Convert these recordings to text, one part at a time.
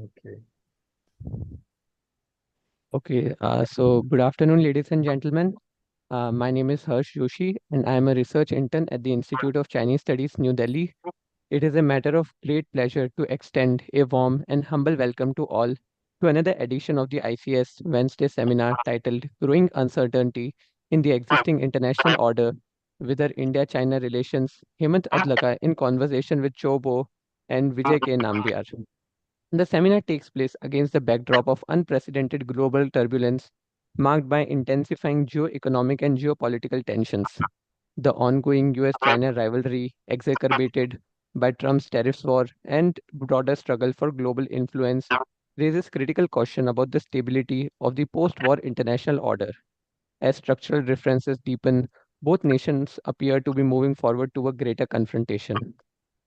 Okay. Okay, so good afternoon, ladies and gentlemen. My name is Harsh Joshi, and I am a research intern at the Institute of Chinese Studies, New Delhi. It is a matter of great pleasure to extend a warm and humble welcome to all to another edition of the ICS Wednesday seminar titled Growing Uncertainty in the Existing International Order, Whither India-China Relations, Hemant Adlaka in conversation with Cho Bo and Vijay K. Nambiar. The seminar takes place against the backdrop of unprecedented global turbulence marked by intensifying geo-economic and geopolitical tensions. The ongoing US-China rivalry, exacerbated by Trump's tariffs war and broader struggle for global influence, raises critical question about the stability of the post-war international order. As structural differences deepen, both nations appear to be moving forward to a greater confrontation.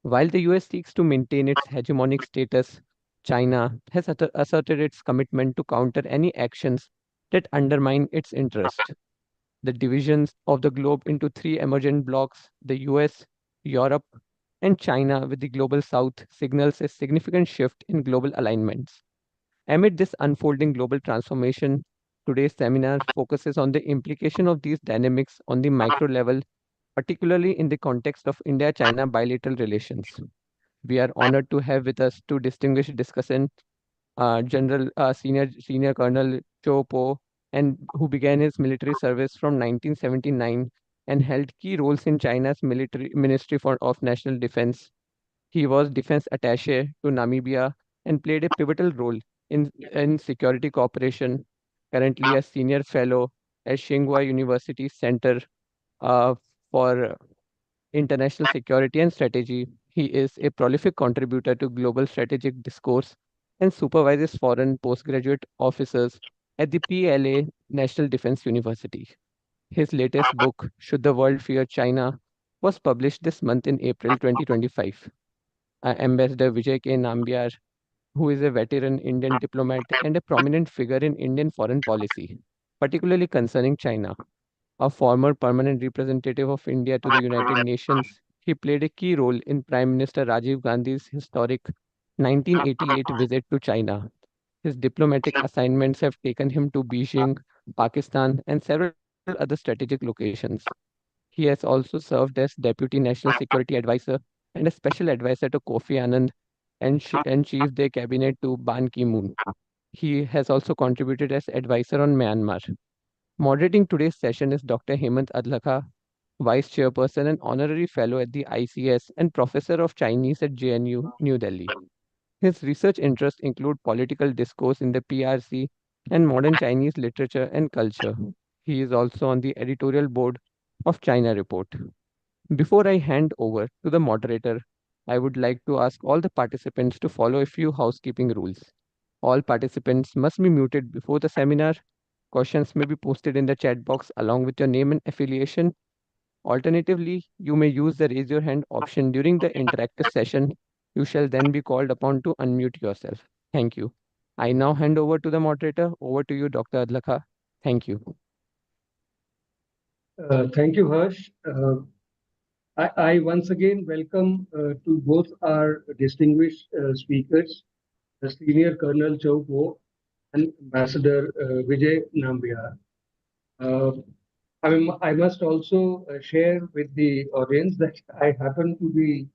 While the US seeks to maintain its hegemonic status, China has asserted its commitment to counter any actions that undermine its interest. The divisions of the globe into three emergent blocs, the US, Europe, and China with the global south, signals a significant shift in global alignments. Amid this unfolding global transformation, today's seminar focuses on the implication of these dynamics on the micro level, particularly in the context of India China bilateral relations. We are honored to have with us two distinguished discussants, Senior Colonel Cho Po, and who began his military service from 1979 and held key roles in China's military Ministry of National Defense. He was defense attaché to Namibia and played a pivotal role in security cooperation. Currently, a senior fellow at Tsinghua University Center uh, for International Security and Strategy. He is a prolific contributor to global strategic discourse and supervises foreign postgraduate officers at the PLA National Defense University. His latest book, Should the World Fear China, was published this month in April 2025. Ambassador Vijay K. Nambiar, who is a veteran Indian diplomat and a prominent figure in Indian foreign policy, particularly concerning China. A former permanent representative of India to the United Nations, he played a key role in Prime Minister Rajiv Gandhi's historic 1988 visit to China. His diplomatic assignments have taken him to Beijing, Pakistan, and several other strategic locations. He has also served as Deputy National Security Advisor and a Special Advisor to Kofi Annan and Chief de Cabinet to Ban Ki-moon. He has also contributed as advisor on Myanmar. Moderating today's session is Dr. Hemant Adlakha, Vice Chairperson and Honorary Fellow at the ICS and Professor of Chinese at JNU, New Delhi. His research interests include political discourse in the PRC and modern Chinese literature and culture. He is also on the editorial board of China Report. Before I hand over to the moderator, I would like to ask all the participants to follow a few housekeeping rules. All participants must be muted before the seminar. Questions may be posted in the chat box along with your name and affiliation. Alternatively, you may use the raise your hand option during the interactive session. You shall then be called upon to unmute yourself. Thank you. I now hand over to the moderator. Over to you, Dr. Adlakha. Thank you. Thank you, Harsh. I once again welcome to both our distinguished speakers, the Senior Colonel Chow Po and Ambassador Vijay Nambiar. I must also share with the audience that I happen to be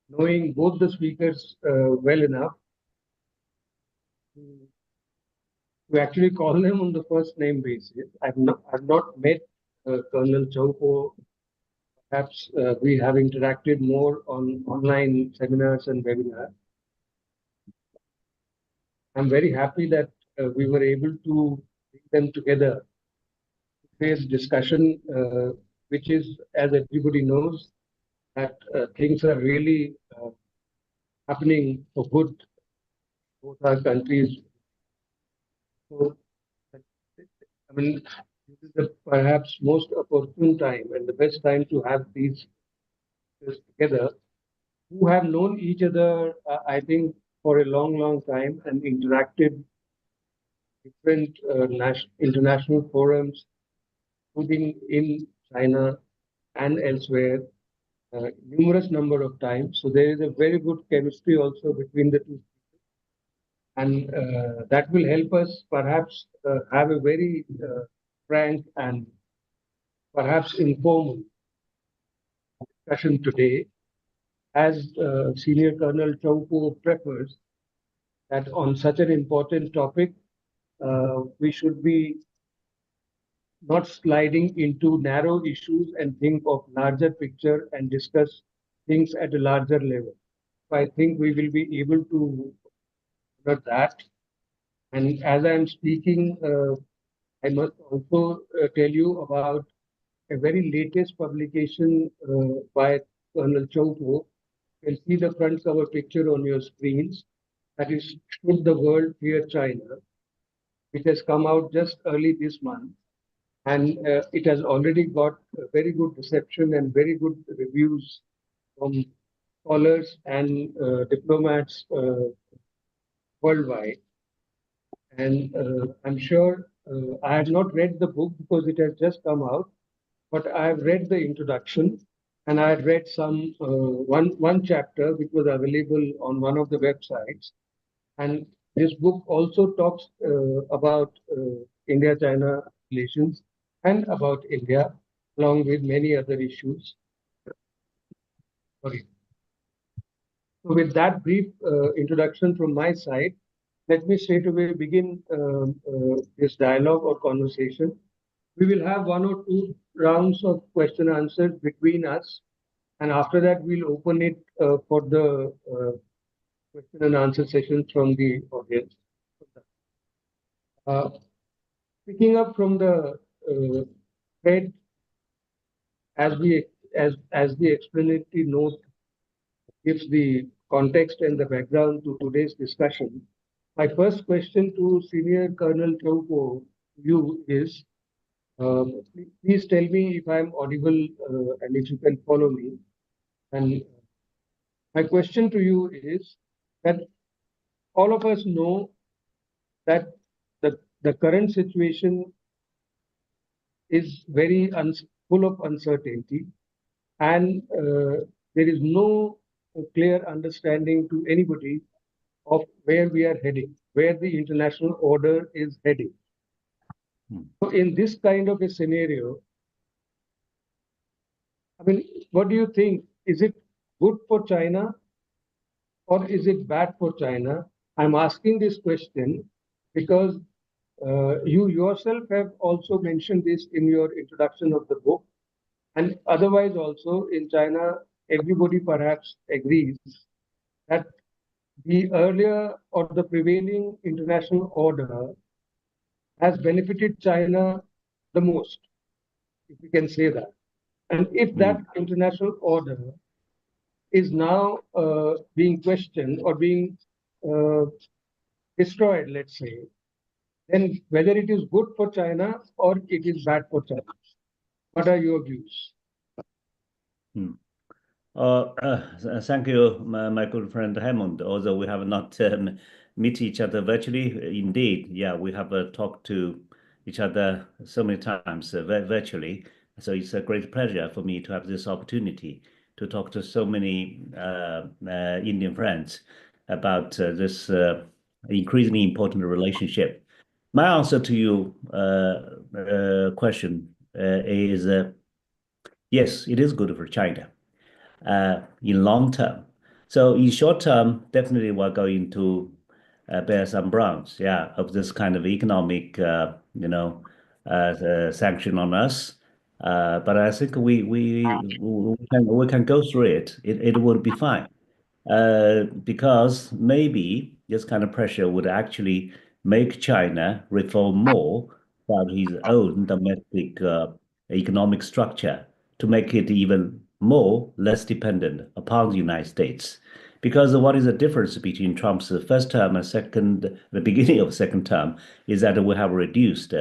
knowing both the speakers well enough to actually call them on the first name basis. I've not met Colonel Chow Po. Perhaps we have interacted more on online seminars and webinars. I'm very happy that we were able to bring them together to face discussion, which is, as everybody knows, that things are really happening for good both our countries. So, I mean, this is the perhaps most opportune time and the best time to have these together who have known each other, I think, for a long, long time and interacted different international forums, including in China and elsewhere. numerous number of times. So there is a very good chemistry also between the two. And that will help us perhaps have a very frank and perhaps informal discussion today, as Senior Colonel Choupo prefers that on such an important topic, we should be not sliding into narrow issues and think of larger picture and discuss things at a larger level. So I think we will be able to do that. And as I am speaking, I must also tell you about a very latest publication by Colonel Choupo. You can see the front cover picture on your screens. That is Should the World Fear China, which has come out just early this month. And it has already got a very good reception and very good reviews from scholars and diplomats worldwide. And I'm sure I have not read the book because it has just come out, but I have read the introduction and I had read some one chapter which was available on one of the websites. And this book also talks about India-China relations and about India, along with many other issues. Sorry. So with that brief introduction from my side, let me straight away begin this dialogue or conversation. We will have one or two rounds of question answers between us, and after that we'll open it for the question and answer session from the audience. Picking up from the thread, as the explanatory note gives the context and the background to today's discussion, my first question to Senior Colonel Choupo, you is, please tell me if I'm audible and if you can follow me. And my question to you is that all of us know that the current situation is very full of uncertainty, and there is no clear understanding to anybody of where we are heading, where the international order is heading. So in this kind of a scenario, I mean, what do you think? Is it good for China or is it bad for China? I'm asking this question because you yourself have also mentioned this in your introduction of the book. And otherwise also in China, everybody perhaps agrees that the earlier or the prevailing international order has benefited China the most, if we can say that. And if that international order is now being questioned or being destroyed, let's say, then whether it is good for China or it is bad for China. What are your views? Thank you, my good friend Hammond. Although we have not met each other virtually, indeed, yeah, we have talked to each other so many times virtually. So it's a great pleasure for me to have this opportunity to talk to so many Indian friends about this increasingly important relationship. My answer to you question is yes, it is good for China in long term. So in short term, definitely we're going to bear some browns, yeah, of this kind of economic, sanction on us. But I think we can go through it. It will be fine. Because maybe this kind of pressure would actually make China reform more about his own domestic economic structure to make it even more less dependent upon the United States. Because what is the difference between Trump's first term and the beginning of second term is that we have reduced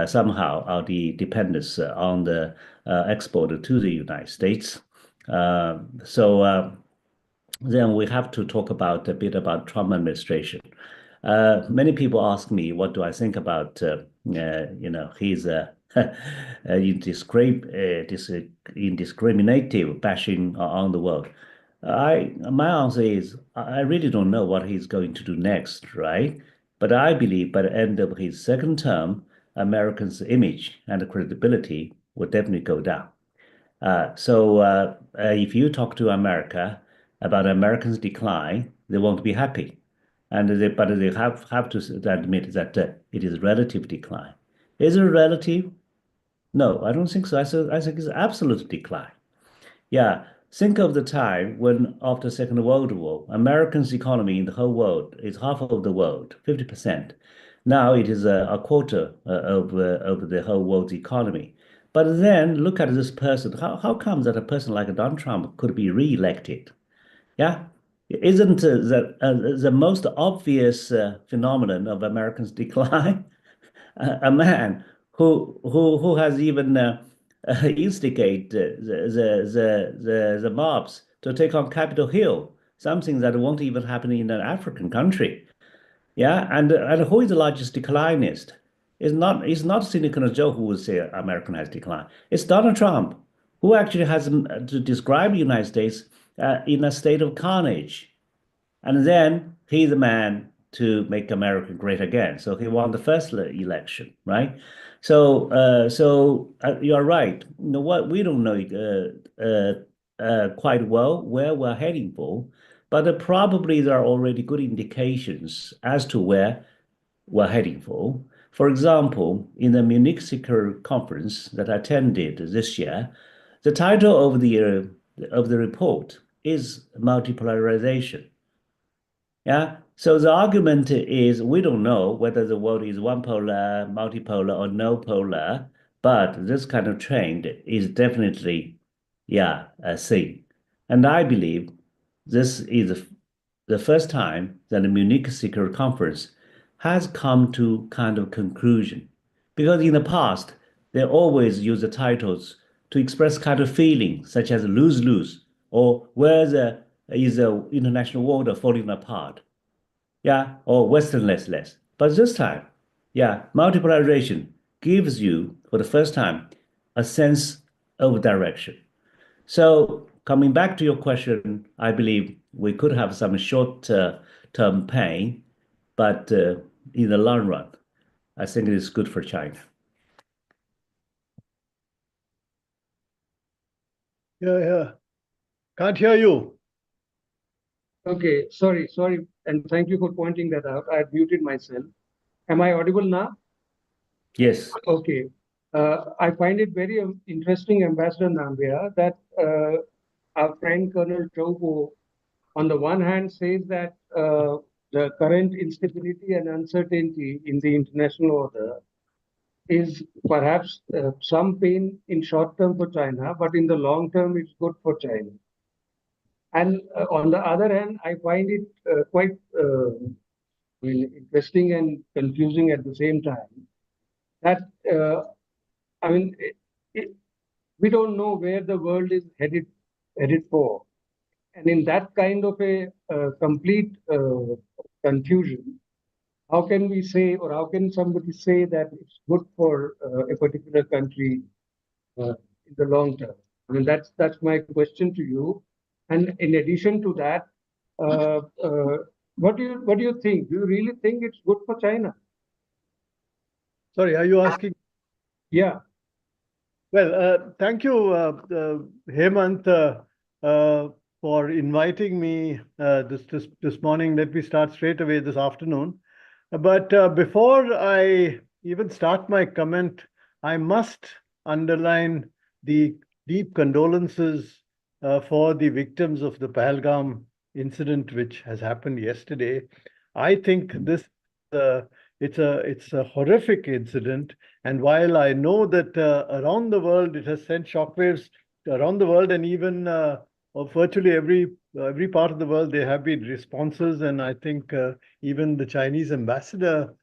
somehow the dependence on the export to the United States. Then we have to talk a bit about Trump administration. Many people ask me, what do I think about he's indiscriminative bashing on the world. My answer is I really don't know what he's going to do next, right? But I believe by the end of his second term, Americans' image and credibility will definitely go down. So if you talk to America about Americans' decline, they won't be happy, but they have to admit that it is relative decline. Is it relative? No, I don't think so. I think it's absolute decline. Yeah, think of the time when after Second World War, Americans' economy in the whole world is half of the world, 50%. Now it is a quarter of the whole world's economy. But then look at this person. How come that a person like Donald Trump could be re-elected? Yeah, isn't the most obvious phenomenon of Americans' decline a man who has even instigate the mobs to take on Capitol Hill, something that won't even happen in an African country. Yeah, and who is the largest declinist? It's not Cynical Joe who would say America has declined. It's Donald Trump who actually has to describe the United States in a state of carnage. And then he's the man to make America great again. So he won the first election, right? So you are right. You know what? We don't know quite well where we're heading for, but probably there are already good indications as to where we're heading for. For example, in the Munich Security Conference that I attended this year, the title of the report is multipolarization. Yeah. So the argument is we don't know whether the world is one polar, multipolar, or no polar, but this kind of trend is definitely, yeah, a thing. And I believe this is the first time that the Munich Security Conference has come to kind of conclusion. Because in the past, they always use the titles to express kind of feeling, such as lose-lose, or where is the international order falling apart. Yeah, or Western less. But this time, yeah, multipolarization gives you, for the first time, a sense of direction. So coming back to your question, I believe we could have some short-term pain, but in the long run, I think it is good for China. Yeah. Can't hear you. Okay, sorry, and thank you for pointing that out. I muted myself. Am I audible now? Yes. Okay. I find it very interesting, Ambassador Nambia, that our friend Colonel Chobo, on the one hand, says that the current instability and uncertainty in the international order is perhaps some pain in short term for China, but in the long term, it's good for China. And on the other hand, I find it quite interesting and confusing at the same time that, we don't know where the world is headed for. And in that kind of a complete confusion, how can we say, or how can somebody say that it's good for a particular country in the long term? I mean, that's my question to you. And in addition to that, what do you think? Do you really think it's good for China? Sorry, are you asking? Yeah. Well, thank you, Hemant, for inviting me this morning. Let me start straight away this afternoon. But before I even start my comment, I must underline the deep condolences for the victims of the Balgam incident, which has happened yesterday. I think this it's a horrific incident, and while I know that around the world it has sent shockwaves around the world, and even of virtually every part of the world, there have been responses, and I think even the Chinese ambassador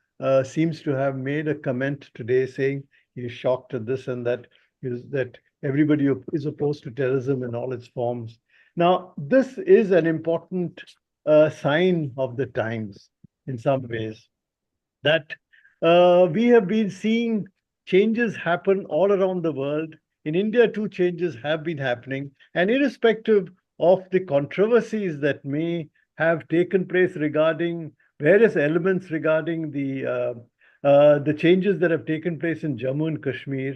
seems to have made a comment today saying he's shocked at this and that everybody is opposed to terrorism in all its forms. Now, this is an important sign of the times in some ways, that we have been seeing changes happen all around the world. In India, too, changes have been happening. And irrespective of the controversies that may have taken place regarding various elements regarding the changes that have taken place in Jammu and Kashmir,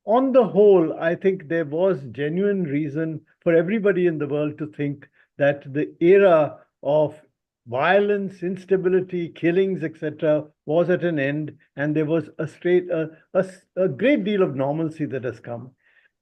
on the whole, I think there was genuine reason for everybody in the world to think that the era of violence, instability, killings, etc., was at an end, and there was a great deal of normalcy that has come.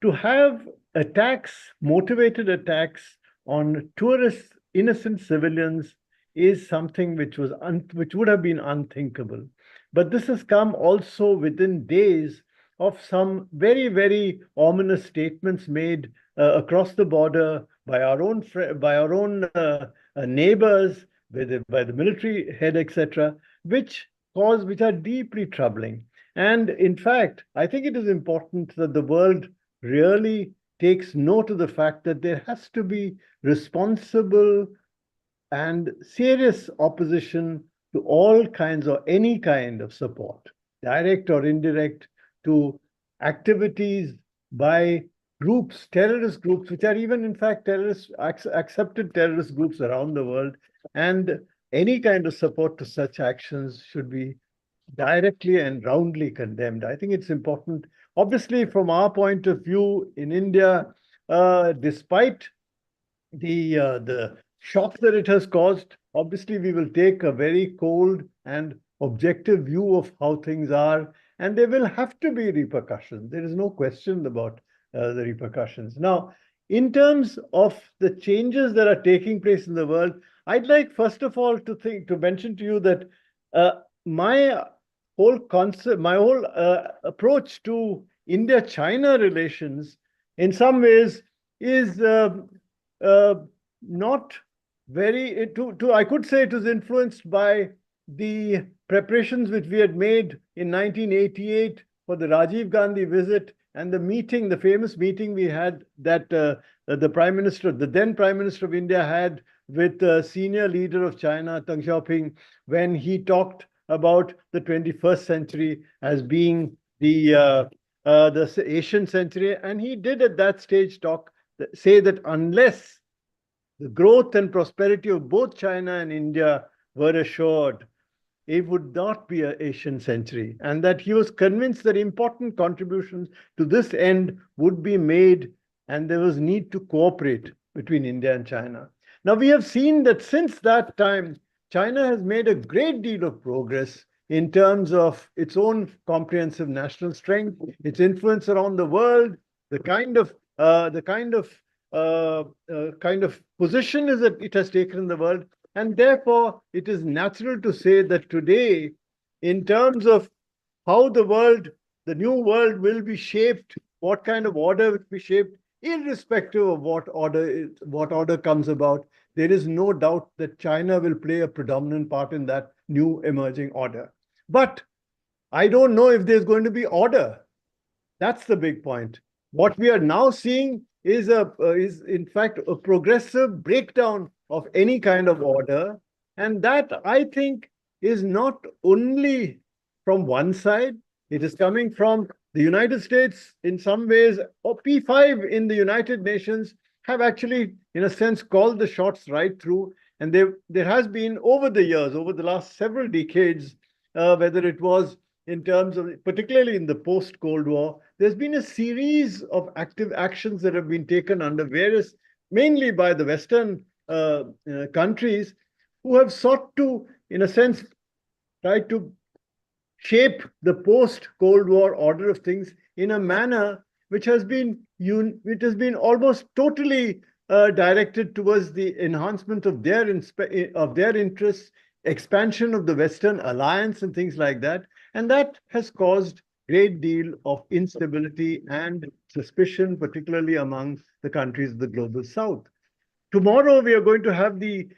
To have attacks, motivated attacks on tourists, innocent civilians, is something which would have been unthinkable. But this has come also within days of some very, very ominous statements made across the border by our own neighbors, by the military head, etc., which are deeply troubling. And in fact, I think it is important that the world really takes note of the fact that there has to be responsible and serious opposition to all kinds or any kind of support, direct or indirect, to activities by groups, terrorist groups, which are even in fact accepted terrorist groups around the world. And any kind of support to such actions should be directly and roundly condemned. I think it's important. Obviously, from our point of view in India, despite the shock that it has caused, obviously we will take a very cold and objective view of how things are, and there will have to be repercussions. There is no question about the repercussions. Now, in terms of the changes that are taking place in the world, I'd like first of all to mention to you that my whole approach to India-China relations, in some ways, is not very, I could say it was influenced by the preparations which we had made in 1988 for the Rajiv Gandhi visit and the famous meeting we had that the then Prime Minister of India had with the senior leader of China, Deng Xiaoping, when he talked about the 21st century as being the Asian century. And he did at that stage say that unless the growth and prosperity of both China and India were assured, it would not be an Asian century, and that he was convinced that important contributions to this end would be made, and there was need to cooperate between India and China. Now, we have seen that since that time, China has made a great deal of progress in terms of its own comprehensive national strength, its influence around the world, the kind of position that it has taken in the world. And therefore, it is natural to say that today, in terms of how the new world will be shaped, what kind of order will be shaped, irrespective of what order comes about, there is no doubt that China will play a predominant part in that new emerging order. But I don't know if there's going to be order. That's the big point. What we are now seeing is in fact a progressive breakdown of any kind of order, and that, I think, is not only from one side. It is coming from the United States in some ways, or P5 in the United Nations have actually, in a sense, called the shots right through. And there has been, over the years, over the last several decades, whether it was in terms of, particularly in the post-Cold War, there's been a series of active actions that have been taken under various, mainly by the Western countries, who have sought to, in a sense, try to shape the post-Cold War order of things in a manner which has been almost totally directed towards the enhancement of their interests, expansion of the Western alliance and things like that. And that has caused a great deal of instability and suspicion, particularly among the countries of the global South. Tomorrow, we are going to have the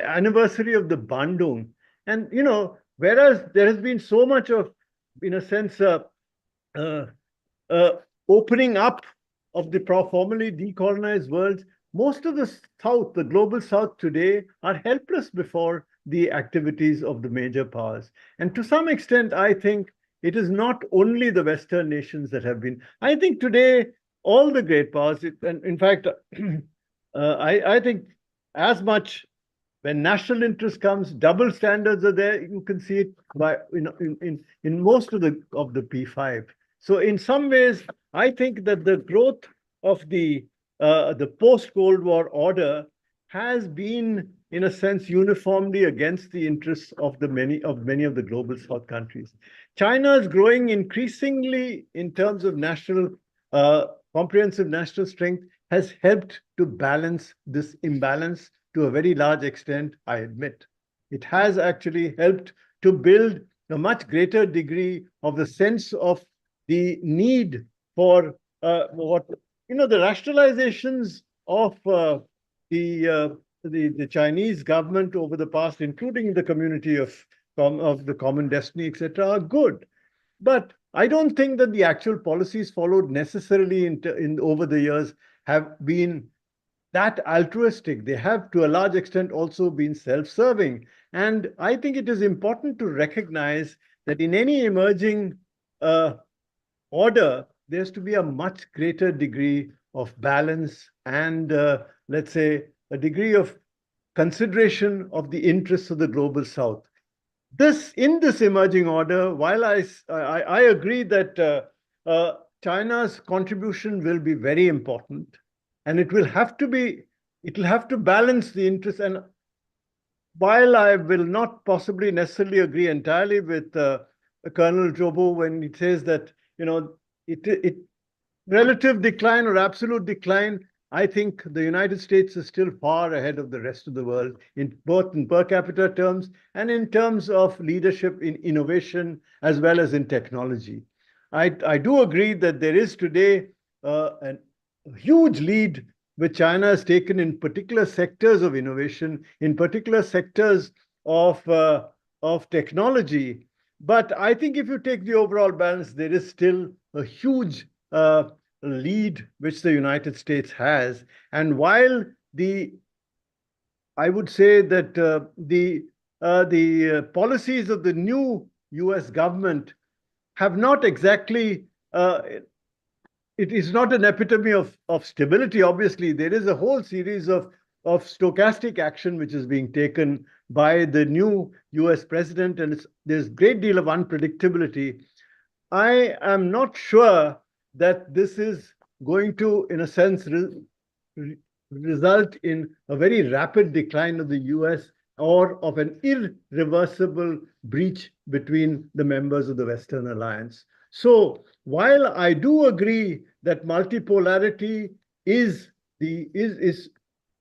anniversary of the Bandung. And, whereas there has been so much of, in a sense, opening up of the formerly decolonized world, most of the South, the global South today, are helpless before the activities of the major powers. And to some extent, I think it is not only the Western nations that have been. I think today, all the great powers, and in fact, I think as much when national interest comes, double standards are there. You can see it by in most of the P5. So in some ways, I think that the growth of the post-Cold War order has been, in a sense, uniformly against the interests of many of the global South countries. China is growing increasingly in terms of national comprehensive national strength, has helped to balance this imbalance to a very large extent, I admit. It has actually helped to build a much greater degree of the sense of the need for the rationalizations of the Chinese government over the past, including the community of the common destiny, etc., are good. But I don't think that the actual policies followed necessarily in over the years have been that altruistic. They have, to a large extent, also been self-serving. And I think it is important to recognize that in any emerging order, there's to be a much greater degree of balance and, let's say, a degree of consideration of the interests of the global South. In this emerging order, while I agree that China's contribution will be very important, and it will have to balance the interests. And while I will not possibly necessarily agree entirely with Colonel Jobo when he says that relative decline or absolute decline, I think the United States is still far ahead of the rest of the world, both in per capita terms and in terms of leadership in innovation as well as in technology. I do agree that there is today a huge lead which China has taken in particular sectors of innovation, in particular sectors of technology. But I think if you take the overall balance, there is still a huge lead which the United States has. And while I would say that the policies of the new US government have not exactly, it is not an epitome of stability. Obviously, there is a whole series of stochastic action which is being taken by the new US president, and there's a great deal of unpredictability. I am not sure that this is going to, in a sense, result in a very rapid decline of the US or of an irreversible breach between the members of the Western Alliance. So while I do agree that multipolarity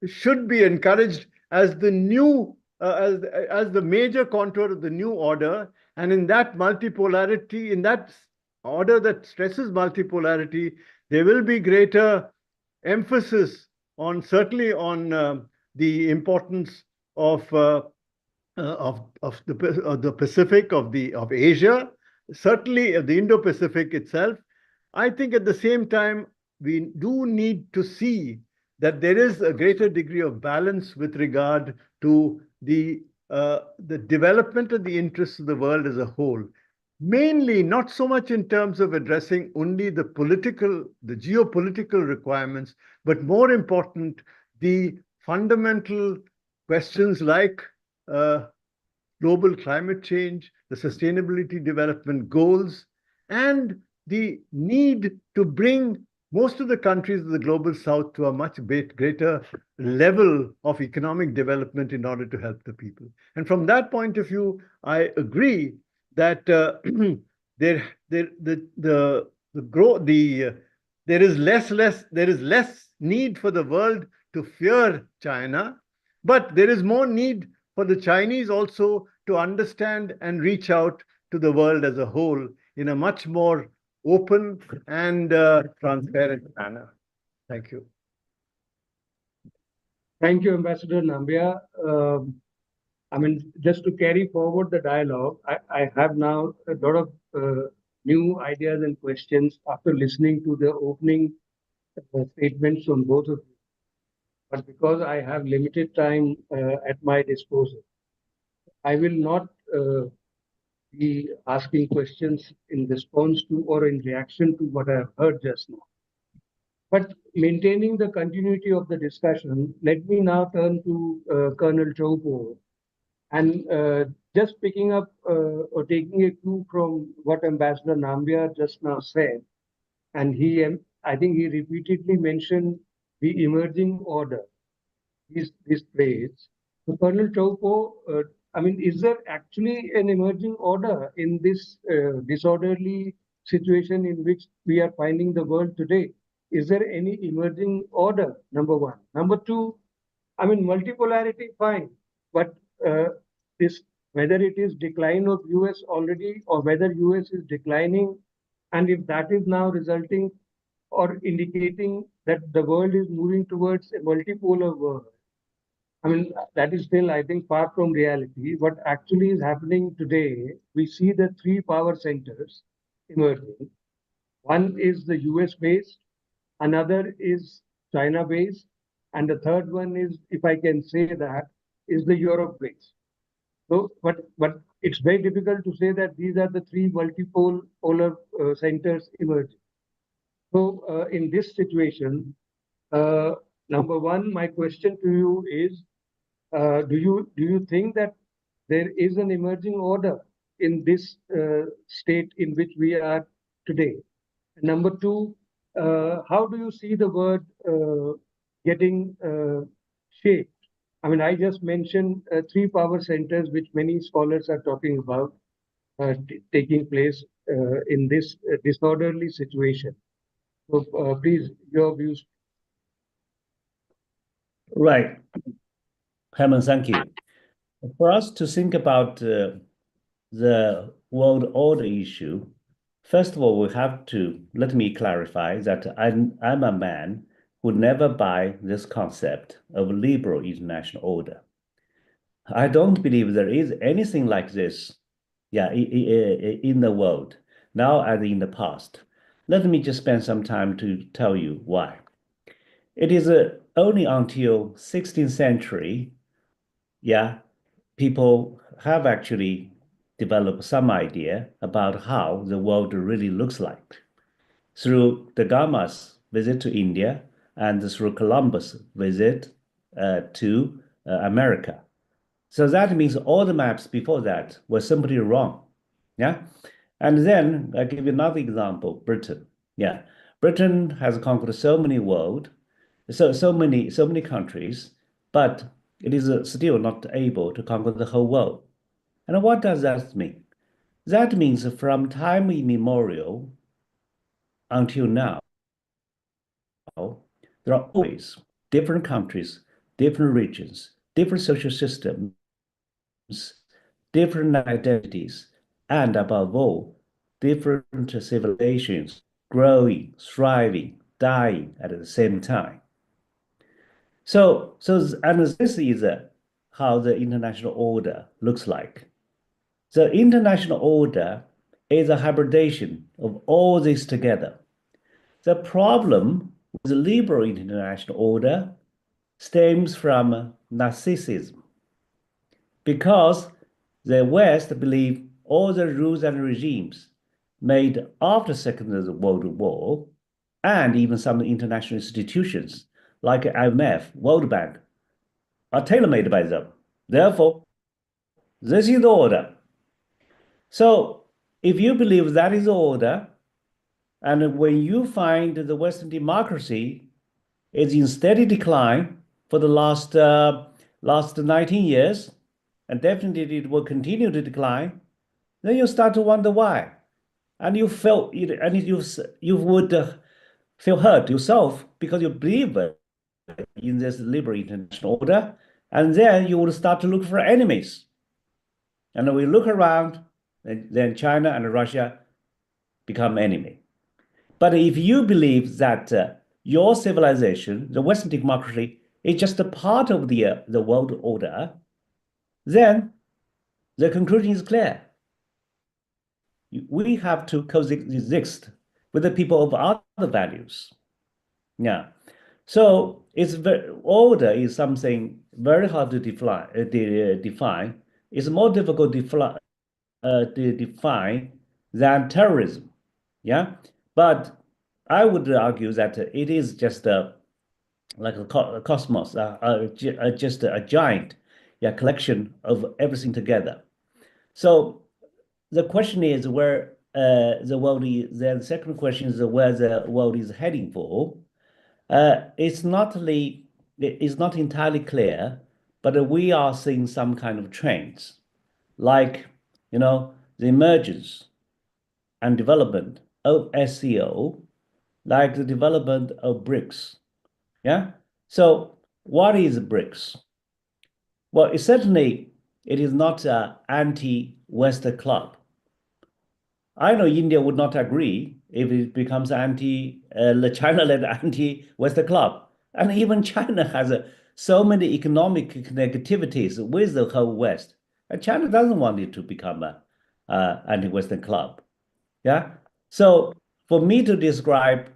should be encouraged as the new as the major contour of the new order, and in that multipolarity, in that order that stresses multipolarity, there will be greater emphasis certainly on the importance of the Pacific, of Asia, certainly the Indo-Pacific itself. I think at the same time, we do need to see that there is a greater degree of balance with regard to the development of the interests of the world as a whole. Mainly, not so much in terms of addressing only the geopolitical requirements, but more important, the fundamental questions like global climate change, the sustainability development goals, and the need to bring most of the countries of the global South to a much greater level of economic development in order to help the people. And from that point of view, I agree that there is less need for the world to fear China, but there is more need for the Chinese also to understand and reach out to the world as a whole in a much more open and transparent manner. Thank you. Thank you, Ambassador Nambia. I mean, just to carry forward the dialogue, I have now a lot of new ideas and questions after listening to the opening statements from both of you. But because I have limited time at my disposal, I will not be asking questions in response to or in reaction to what I have heard just now. But maintaining the continuity of the discussion, let me now turn to Colonel Choupo and just picking up or taking a cue from what Ambassador Nambiar just now said, and I think he repeatedly mentioned the emerging order, this phrase. So Colonel Choupo, I mean, is there actually an emerging order in this disorderly situation in which we are finding the world today? Is there any emerging order? Number one. Number two, I mean, multipolarity, fine, but this whether it is decline of US already or whether US is declining, and if that is now resulting or indicating that the world is moving towards a multipolar world, I mean, that is still, I think, far from reality. What actually is happening today, we see the three power centers emerging. One is the US based, another is China based, and the third one is, if I can say that, is the Europe based. So, but it's very difficult to say that these are the three multipolar centers emerging. So, in this situation, number one, my question to you is, do you think that there is an emerging order in this state in which we are today? Number two, how do you see the word getting shaped? I mean, I just mentioned three power centers, which many scholars are talking about taking place in this disorderly situation. So, please, your views. Right. Herman, thank you. For us to think about the world order issue, first of all, we have to let me clarify that I'm a man who never buy this concept of liberal international order. I don't believe there is anything like this, in the world now as in the past. Let me just spend some time to tell you why. It is only until 16th century, people have actually developed some idea about how the world really looks like through da Gama's visit to India and through Columbus' visit to America. So that means all the maps before that were simply wrong. Yeah. And then I give you another example, Britain. Yeah. Britain has conquered so many so many countries, but it is still not able to conquer the whole world. And what does that mean? That means from time immemorial until now, there are always different countries, different regions, different social systems, different identities, and above all, different civilizations growing, thriving, dying at the same time. And this is how the international order looks like. The international order is a hybridization of all this together. The problem with the liberal international order stems from narcissism, because the West believe all the rules and regimes made after Second World War, and even some international institutions like IMF, World Bank, are tailor-made by them. Therefore, this is the order. So if you believe that is the order, and when you find the Western democracy is in steady decline for the last 19 years, and definitely it will continue to decline, then you start to wonder why. And you would feel hurt yourself because you believe in this liberal international order, and then you would start to look for enemies. And when we look around, then China and Russia become enemy. But if you believe that your civilization, the Western democracy, is just a part of the world order, then the conclusion is clear. We have to coexist with the people of other values. Yeah. So order is something very hard to define. is more difficult to define than terrorism. Yeah, but I would argue that it is just like a cosmos, just a giant, collection of everything together. So the question is where the world is. Then the second question is where the world is heading for. It's not entirely clear, but we are seeing some kind of trends, like the emergence and development of SCO, like the development of BRICS. Yeah. So what is BRICS? Well, it is not an anti-Western club. I know India would not agree if it becomes the China-led anti-Western club. And even China has so many economic connectivities with the whole West. And China doesn't want it to become an anti-Western club. Yeah. So for me to describe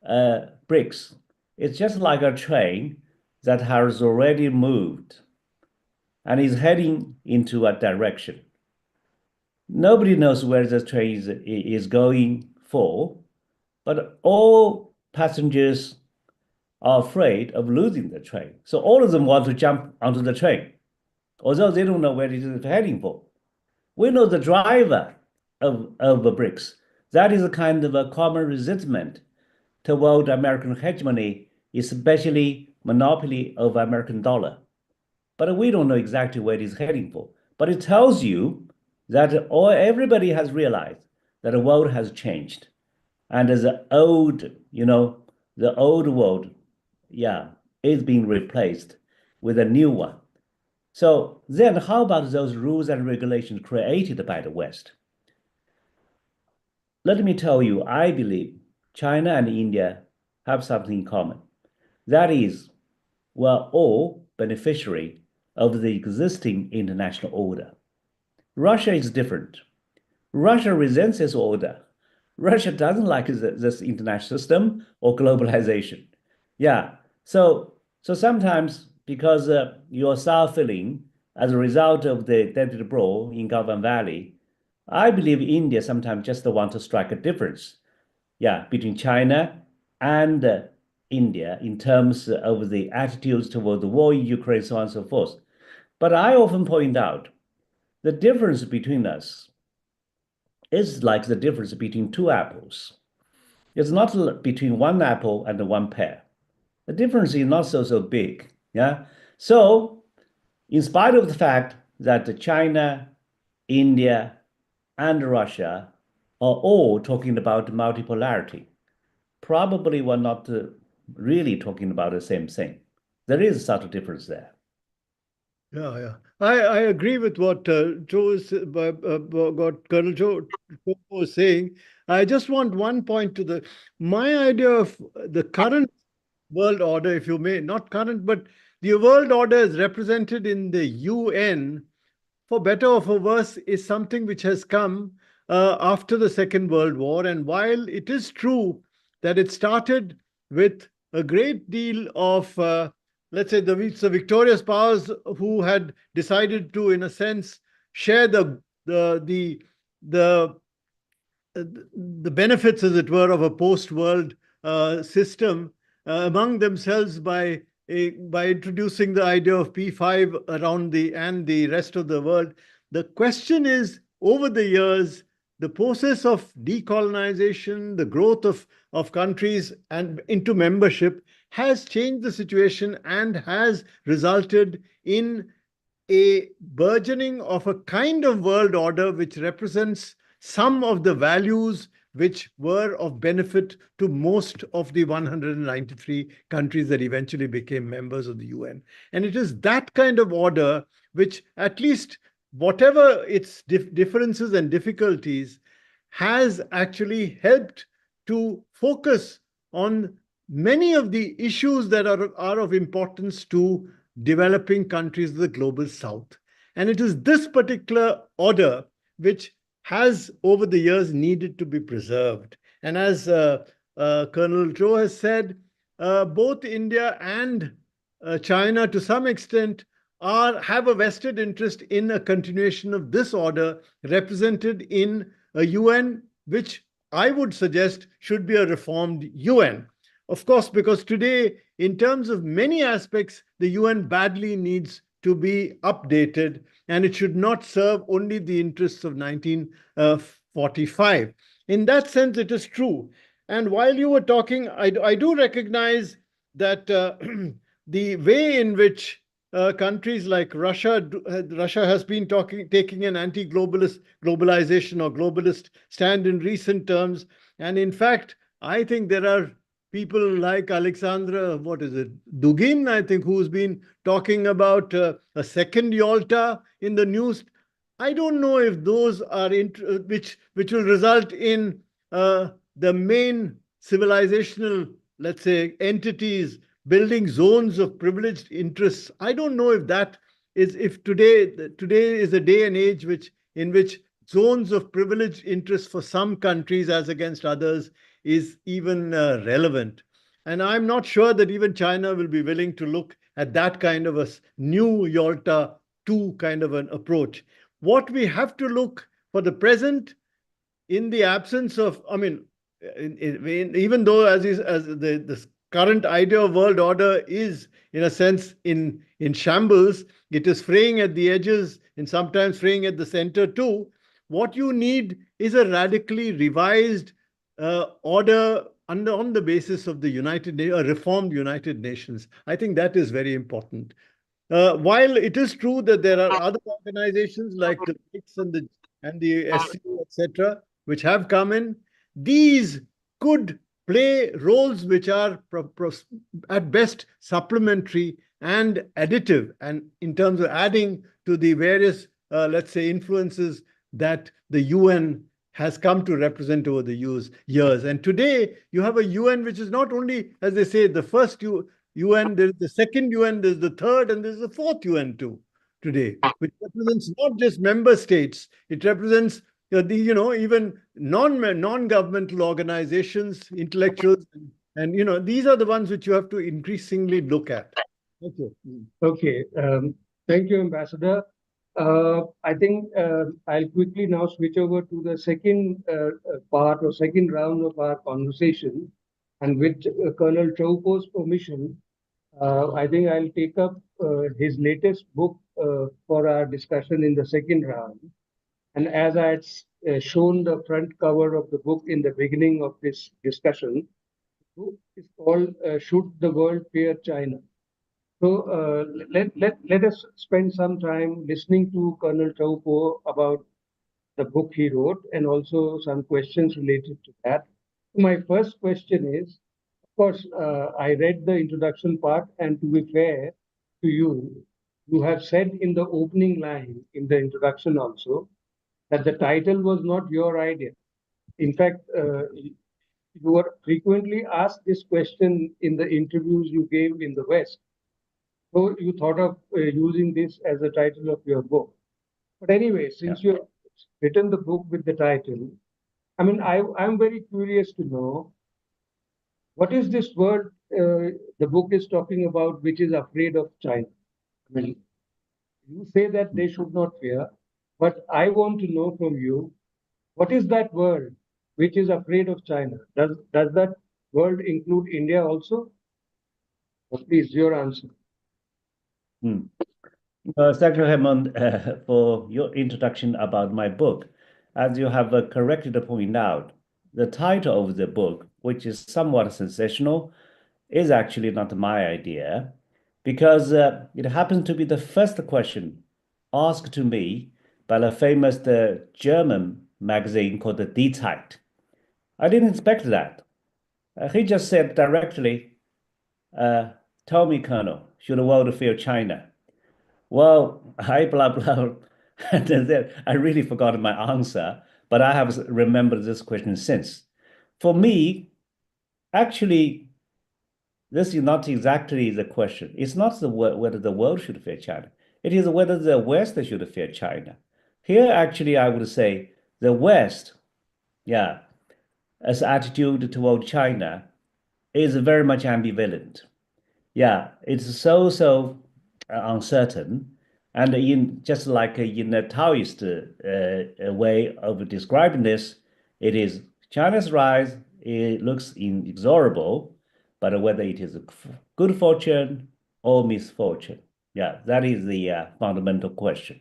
BRICS, it's just like a train that has already moved and is heading into a direction. Nobody knows where the train is going for, but all passengers are afraid of losing the train. So all of them want to jump onto the train, although they don't know where it is heading for. We know the driver of the BRICS. That is a kind of a common resentment toward American hegemony, especially monopoly of American dollar. But we don't know exactly where it is heading for. But it tells you that everybody has realized that the world has changed. And the old world, is being replaced with a new one. So then how about those rules and regulations created by the West? Let me tell you, I believe China and India have something in common. That is, we're all beneficiary of the existing international order. Russia is different. Russia resents this order. Russia doesn't like this international system or globalization. Yeah. So sometimes because you're suffering as a result of the deadly brawl in Galvan Valley, I believe India sometimes just want to strike a difference, between China and India in terms of the attitudes toward the war in Ukraine, so on and so forth. But I often point out the difference between us is like the difference between two apples. It's not between one apple and one pear. The difference is not so big. Yeah. So, in spite of the fact that China, India, and Russia are all talking about multipolarity, probably we're not really talking about the same thing. There is a subtle difference there. Yeah. I agree with what what Colonel Joe was saying. I just want one point to my idea of the current world order, if you may, not current, but the world order is represented in the UN, for better or for worse, is something which has come after the Second World War. And while it is true that it started with a great deal of let's say the victorious powers who had decided to, in a sense, share the benefits, as it were, of a post-world system among themselves by introducing the idea of P5 around the rest of the world. The question is, over the years, the process of decolonization, the growth of countries and into membership has changed the situation and has resulted in a burgeoning of a kind of world order which represents some of the values which were of benefit to most of the 193 countries that eventually became members of the UN. And it is that kind of order which, at least whatever its differences and difficulties, has actually helped to focus on many of the issues that are of importance to developing countries of the global south. And it is this particular order which has over the years needed to be preserved. And as Colonel Joe has said, both India and China to some extent have a vested interest in a continuation of this order represented in a UN which I would suggest should be a reformed UN. Of course, because today, in terms of many aspects, the UN badly needs to be updated, and it should not serve only the interests of 1945. In that sense, it is true. And while you were talking, I do recognize that the way in which countries like Russia has been taking an globalization or globalist stand in recent terms. And in fact, I think there are people like Alexandra, what is it, Dugin, I think, who's been talking about a second Yalta in the news. I don't know if those are which will result in the main civilizational, let's say, entities building zones of privileged interests. I don't know if that is, if today is a day and age in which zones of privileged interest for some countries as against others is even relevant. And I'm not sure that even China will be willing to look at that kind of a new Yalta 2 kind of an approach. What we have to look for the present, in the absence of, I mean, even though as the current idea of world order is, in a sense, in shambles, it is fraying at the edges and sometimes fraying at the center too. What you need is a radically revised order on the basis of the a reformed United Nations. I think that is very important. While it is true that there are other organizations like the BRICS and the SCO, etc., which have come in, these could play roles which are at best supplementary and additive, and in terms of adding to the various, let's say, influences that the UN has come to represent over the years. And today, you have a UN which is not only, as they say, the first UN, there's the second UN, there's the third, and there's the fourth UN too today, which represents not just member states, it represents even non-governmental organizations, intellectuals, and these are the ones which you have to increasingly look at. Thank you. Okay. Thank you, Ambassador. I think I'll quickly now switch over to the second part or second round of our conversation. And with Colonel Choupo's permission, I think I'll take up his latest book for our discussion in the second round. And as I had shown the front cover of the book in the beginning of this discussion, the book is called Should the World Fear China? So let us spend some time listening to Colonel Choupo about the book he wrote and also some questions related to that. My first question is, of course, I read the introduction part, and to be fair to you, you have said in the opening line in the introduction also that the title was not your idea. In fact, you were frequently asked this question in the interviews you gave in the West. So you thought of using this as the title of your book. But anyway, since you've written the book with the title, I mean, I'm very curious to know, what is this word the book is talking about, which is afraid of China? I mean, you say that they should not fear, but I want to know from you, what is that word which is afraid of China? Does that word include India also? Please, your answer. Thank you, Hemant, for your introduction about my book. As you have correctly pointed out, the title of the book, which is somewhat sensational, is actually not my idea, because it happens to be the first question asked to me by the famous German magazine called the Die Zeit. I didn't expect that. He just said directly, tell me, Colonel, should the world fear China? Well, I blah, blah. And then I really forgot my answer, but I have remembered this question since. For me, actually, this is not exactly the question. It's not whether the world should fear China. It is whether the West should fear China. Here, actually, I would say the West, as attitude toward China is very much ambivalent. Yeah, it's so uncertain. And in just like in a Taoist way of describing this, it is China's rise. It looks inexorable, but whether it is good fortune or misfortune, yeah, that is the fundamental question.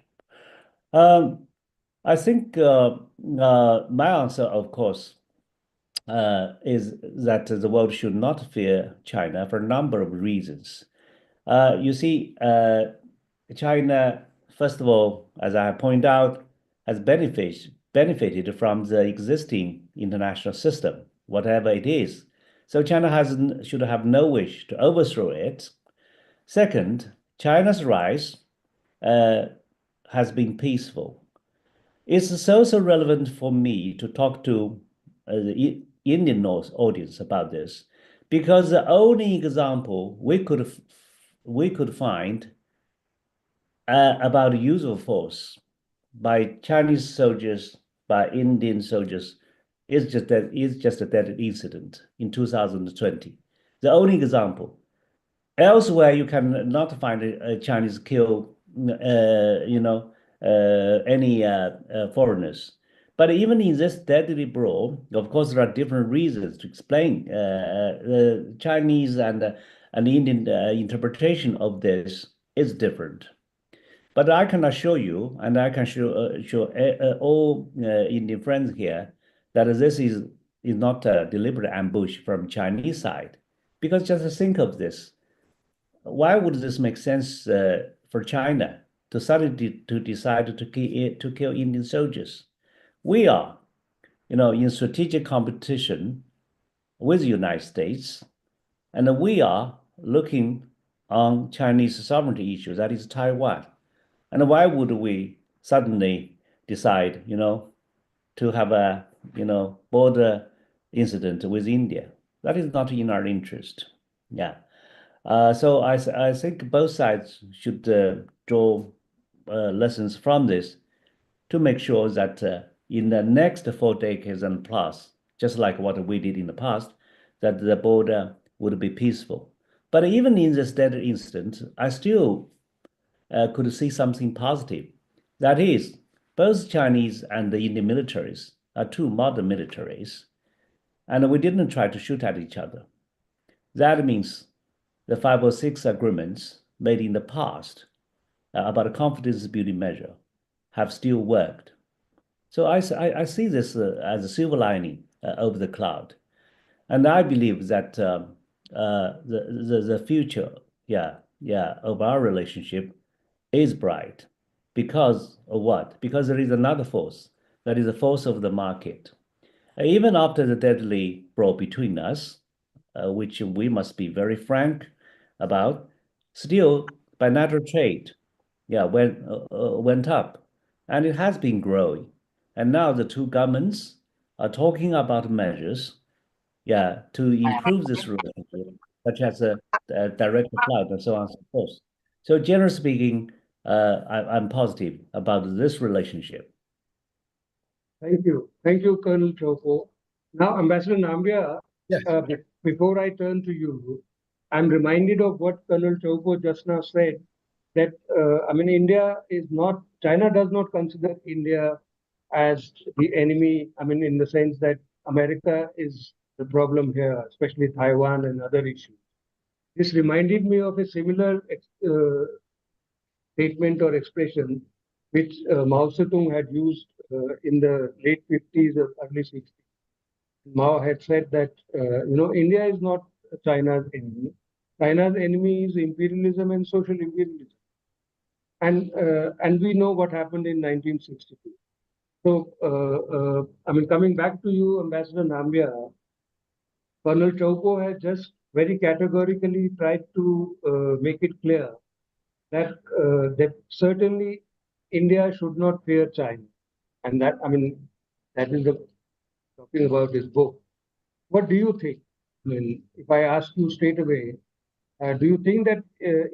I think my answer, of course, is that the world should not fear China for a number of reasons. You see, China, first of all, as I point out, has benefited from the existing international system, whatever it is. So China should have no wish to overthrow it. Second, China's rise has been peaceful. It's also relevant for me to talk to the Indian audience about this, because the only example we could find about use of force by Chinese soldiers, by Indian soldiers, is just that incident in 2020. The only example. Elsewhere, you can not find a Chinese kill, any foreigners. But even in this deadly brawl, of course, there are different reasons to explain the Chinese and Indian interpretation of this is different. But I can assure you, and I can show all Indian friends here, that this is not a deliberate ambush from Chinese side. Because just think of this. Why would this make sense for China to suddenly decide to kill Indian soldiers? We are, in strategic competition with the United States, and we are looking on Chinese sovereignty issues, that is Taiwan. And why would we suddenly decide, to have a, border incident with India? That is not in our interest. Yeah. So I think both sides should draw lessons from this to make sure that in the next 4 decades and plus, just like what we did in the past, that the border would be peaceful. But even in this dead incident, I still could see something positive. That is, both Chinese and the Indian militaries are two modern militaries, and we didn't try to shoot at each other. That means the 506 agreements made in the past about a confidence building measure have still worked. So I see this as a silver lining over the cloud. And I believe that the future, of our relationship is bright. Because of what? Because there is another force, that is the force of the market. Even after the deadly brawl between us, which we must be very frank about, still bilateral trade, went up, and it has been growing. And now the two governments are talking about measures, to improve this relationship, such as a direct flight and so on and so forth. So generally speaking, I'm positive about this relationship. Thank you, Colonel Chopo. Now, Ambassador Nambia, Yes. before I turn to you, I'm reminded of what Colonel Chopo just now said, that China does not consider India as the enemy, in the sense that America is the problem here, especially Taiwan and other issues. This reminded me of a similar statement or expression which Mao Zedong had used in the late 50s or early 60s. Mao had said that, India is not China's enemy. China's enemy is imperialism and social imperialism. And we know what happened in 1962. So, coming back to you, Ambassador Nambia, Colonel Chopo has just very categorically tried to make it clear that certainly India should not fear China, and that is talking about his book. What do you think? If I ask you straight away, do you think that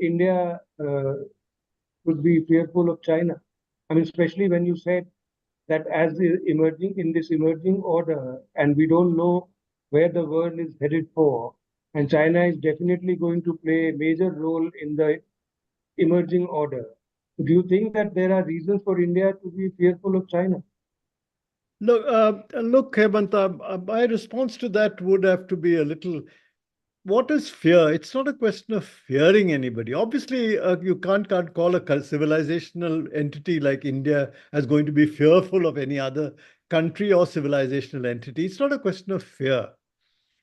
India should be fearful of China? Especially when you said that as in this emerging order, and we don't know where the world is headed for, and China is definitely going to play a major role in the emerging order. Do you think that there are reasons for India to be fearful of China? Look, Hemant, my response to that would have to be a little. What is fear? It's not a question of fearing anybody. Obviously, you can't call a civilizational entity like India as going to be fearful of any other country or civilizational entity. It's not a question of fear.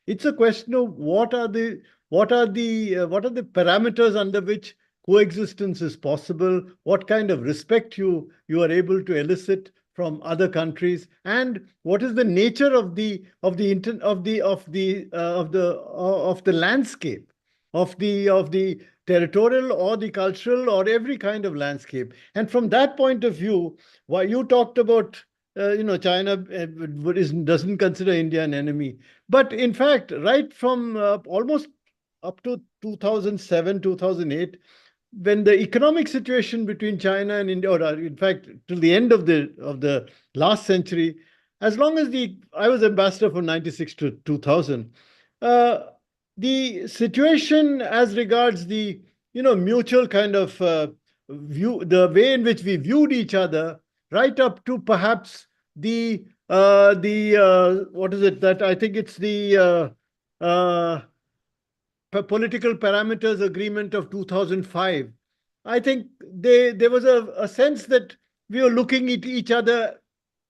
It's a question of what are the parameters under which coexistence is possible, what kind of respect you are able to elicit from other countries, and what is the nature of the landscape, of the territorial or the cultural or every kind of landscape. And from that point of view, why you talked about China doesn't consider India an enemy. But in fact, right from almost up to 2007, 2008, when the economic situation between China and India, or in fact, till the end of the last century, as long as I was ambassador from 96 to 2000, the situation as regards the mutual kind of view, the way in which we viewed each other, right up to perhaps what is it that I think it's the political parameters agreement of 2005. I think there was a sense that we were looking at each other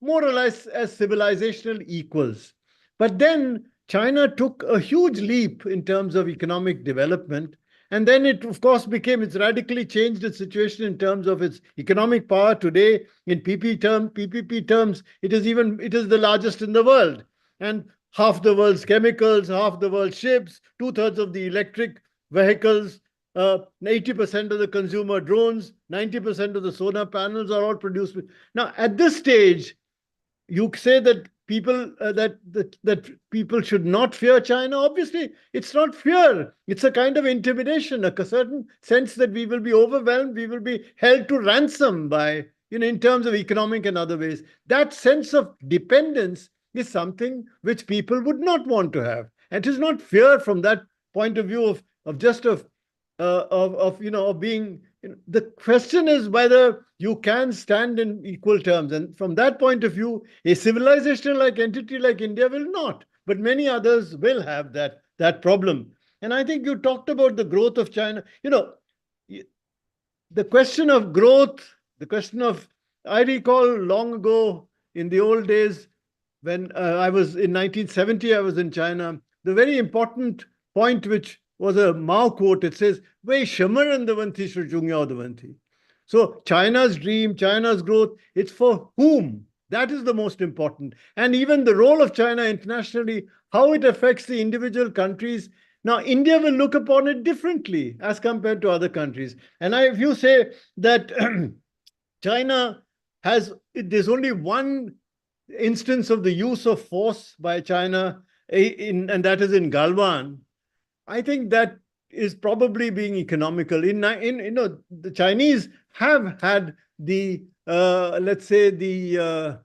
more or less as civilizational equals. But then China took a huge leap in terms of economic development. And then it, of course, it's radically changed its situation in terms of its economic power. Today, in PPP terms, it is the largest in the world. And half the world's chemicals, half the world's ships, 2/3 of the electric vehicles, 80% of the consumer drones, 90% of the solar panels are all produced. Now, at this stage, you say that people that people should not fear China. Obviously, it's not fear. It's a kind of intimidation, a certain sense that we will be overwhelmed, we will be held to ransom by, in terms of economic and other ways. That sense of dependence is something which people would not want to have. And it is not fear from that point of view of being. The question is whether you can stand in equal terms. And from that point of view, a civilizational entity like India will not, but many others will have that problem. And I think you talked about the growth of China. The question of growth, I recall long ago in the old days when I was in 1970, I was in China. The very important point which was a Mao quote. It says, "Wei Shamarandavanti Shujungyaodavanti." So China's dream, China's growth, it's for whom? That is the most important. And even the role of China internationally, how it affects the individual countries. Now, India will look upon it differently as compared to other countries. And if you say that China there's only one instance of the use of force by China, and that is in Galwan. I think that is probably being economical. The Chinese have had let's say the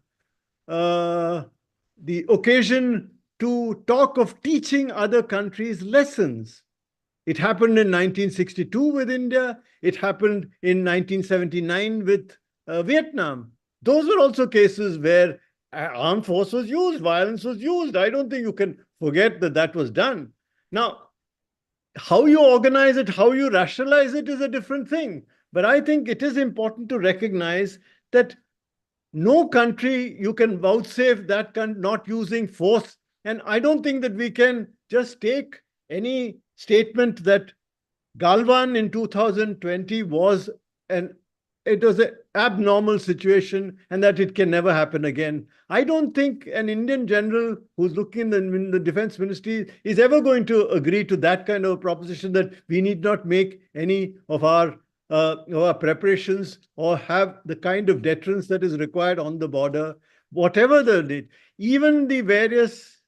occasion to talk of teaching other countries lessons. It happened in 1962 with India. It happened in 1979 with Vietnam. Those were also cases where armed force was used, violence was used. I don't think you can forget that was done. Now, how you organize it, how you rationalize it is a different thing. But I think it is important to recognize that no country you can vouchsafe that not using force. And I don't think that we can just take any statement that Galwan in 2020 was an abnormal situation and that it can never happen again. I don't think an Indian general who's looking in the defense ministry is ever going to agree to that kind of a proposition that we need not make any of our preparations or have the kind of deterrence that is required on the border, whatever even the various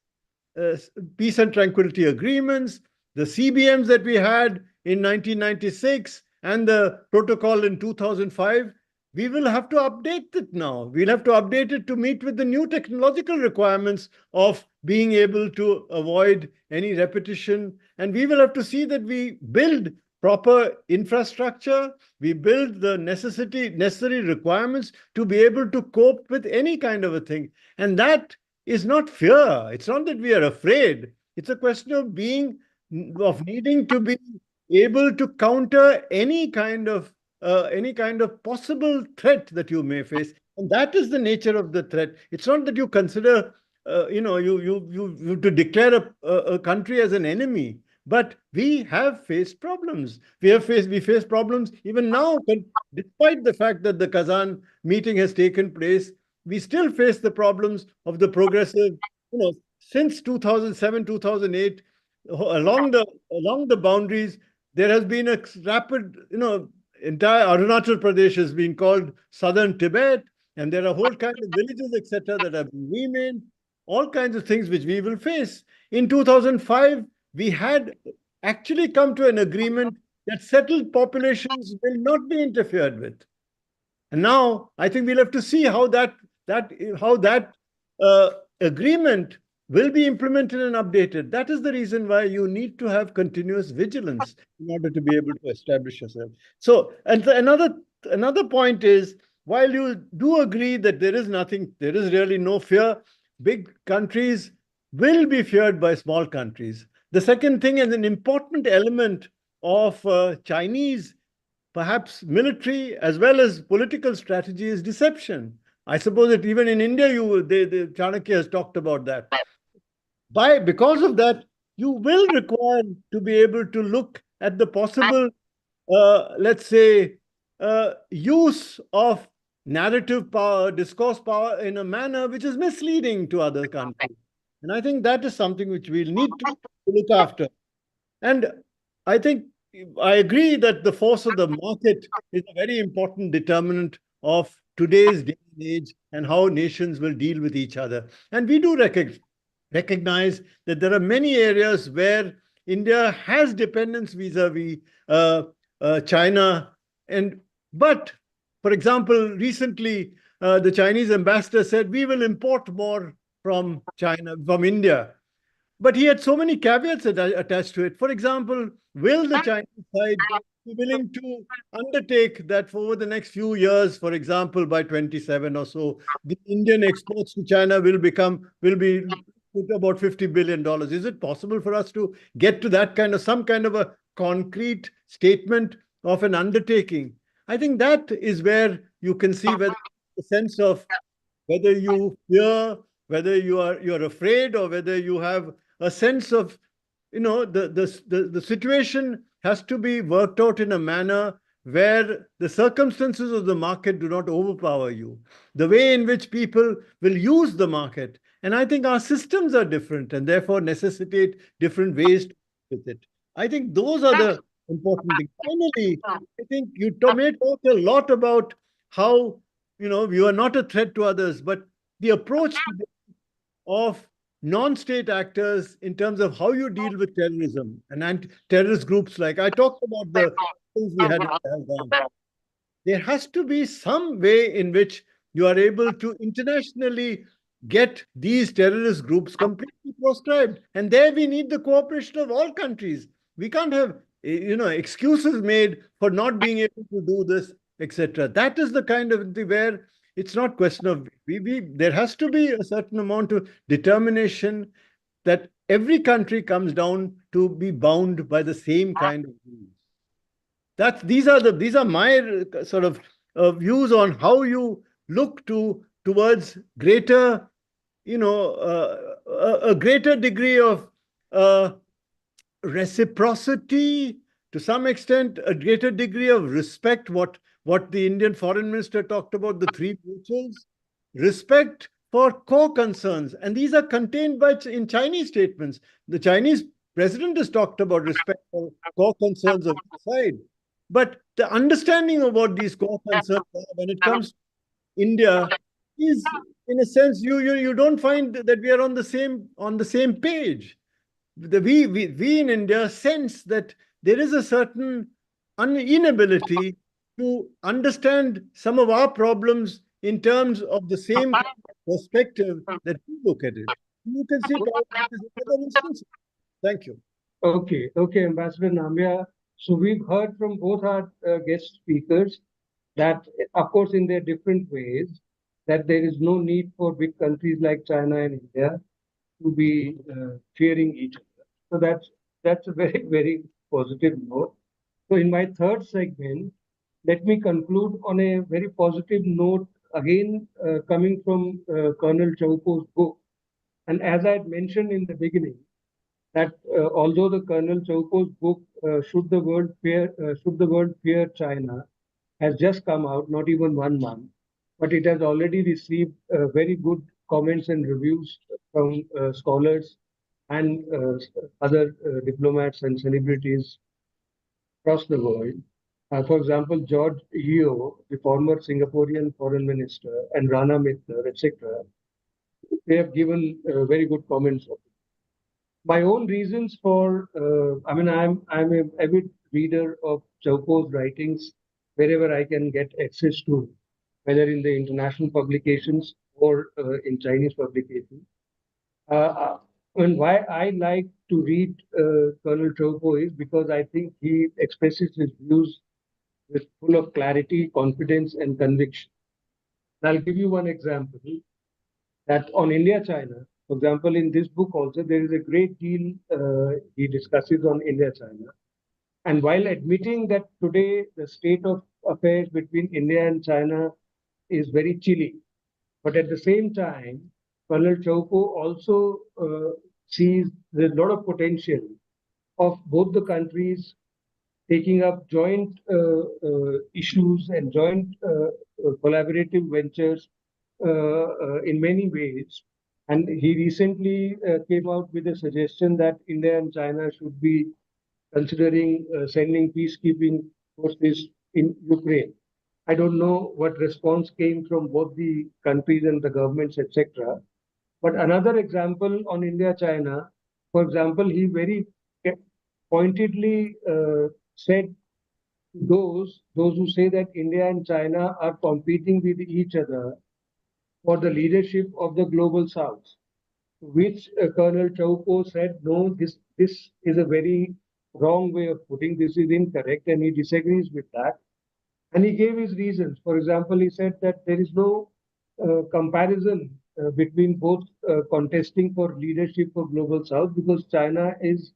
peace and tranquility agreements, the CBMs that we had in 1996, and the protocol in 2005, we will have to update it now. We'll have to update it to meet with the new technological requirements of being able to avoid any repetition. And we will have to see that we build proper infrastructure, we build the necessary requirements to be able to cope with any kind of a thing. And that is not fear. It's not that we are afraid. It's a question of needing to be able to counter any kind of possible threat that you may face. And that is the nature of the threat. It's not that you consider, you to declare a country as an enemy. But we have faced problems. We face problems even now, despite the fact that the Kazan meeting has taken place. We still face the problems of the progressive, since 2007, 2008, along the boundaries, there has been a rapid, entire Arunachal Pradesh has been called Southern Tibet, and there are whole kinds of villages, etc., that have been renamed, all kinds of things which we will face. In 2005, we had actually come to an agreement that settled populations will not be interfered with. And now I think we'll have to see how that agreement will be implemented and updated. That is the reason why you need to have continuous vigilance in order to be able to establish yourself. So, and another point is, while you do agree that there is really no fear, big countries will be feared by small countries. The second thing, is an important element of Chinese, perhaps military as well as political strategy, is deception. I suppose that even in India, Chanakya has talked about that. Because of that, you will require to be able to look at the possible, let's say, use of narrative power, discourse power in a manner which is misleading to other countries. And I think that is something which we'll need to look after. And I think I agree that the force of the market is a very important determinant of today's day and age and how nations will deal with each other. And we do recognize that there are many areas where India has dependence vis-a-vis China. But, for example, recently, the Chinese ambassador said, we will import more from India. But he had so many caveats attached to it. For example, will the Chinese side be willing to undertake that for over the next few years, for example, by 27 or so, the Indian exports to China will be about $50 billion. Is it possible for us to get to some kind of a concrete statement of an undertaking? I think that is where you can see whether the sense of whether you fear, whether you're afraid, or whether you have a sense of, the situation has to be worked out in a manner where the circumstances of the market do not overpower you. The way in which people will use the market. And I think our systems are different and therefore necessitate different ways to with it. I think those are the important things. Finally, I think you may talk a lot about how, you are not a threat to others, but the approach of non-state actors in terms of how you deal with terrorism and terrorist groups, like I talked about the things we had in Balgam. There has to be some way in which you are able to internationally get these terrorist groups completely proscribed. And there we need the cooperation of all countries. We can't have, excuses made for not being able to do this, etc. That is the kind of where it's not question of there has to be a certain amount of determination that every country comes down to be bound by the same kind of rules. These are my sort of views on how you look towards greater, a greater degree of reciprocity, to some extent, a greater degree of respect, what the Indian foreign minister talked about, the three mutuals, respect for core concerns. And these are contained in Chinese statements. The Chinese president has talked about respect for core concerns of the side. But the understanding of what these core concerns are when it comes to India is, in a sense, you don't find that we are on the same page. We in India sense that there is a certain inability to understand some of our problems in terms of the same perspective that we look at it. You can see another instance. Thank you. Okay, Ambassador Nambiar. So we've heard from both our guest speakers that, of course, in their different ways, that there is no need for big countries like China and India to be fearing each other. So that's a very, very positive note. So in my third segment, let me conclude on a very positive note, again coming from Colonel Chaupo's book. And as I had mentioned in the beginning, that although the Colonel Chaupo's book, Should the World Fear China, has just come out, not even 1 month, but it has already received very good comments and reviews from scholars and other diplomats and celebrities across the world. For example, George Yeo, the former Singaporean foreign minister, and Rana Mitter, etc., they have given very good comments. My own reasons for, I'm an avid reader of Chaupo's writings wherever I can get access to, whether in the international publications or in Chinese publications. And why I like to read Colonel Chaupo is because I think he expresses his views with full of clarity, confidence, and conviction. And I'll give you one example that on India-China, for example, in this book also, there is a great deal he discusses on India-China. And while admitting that today the state of affairs between India and China is very chilly, but at the same time, Colonel Chaupo also sees there's a lot of potential of both the countries taking up joint issues and joint collaborative ventures in many ways. And he recently came out with a suggestion that India and China should be considering sending peacekeeping forces in Ukraine. I don't know what response came from both the countries and the governments, etc. But another example on India-China, for example, he very pointedly said those who say that India and China are competing with each other for the leadership of the global South, which Colonel Chaupo said, no, this is a very wrong way of putting, this is incorrect, and he disagrees with that. And he gave his reasons. For example, he said that there is no comparison between both contesting for leadership for global South because China is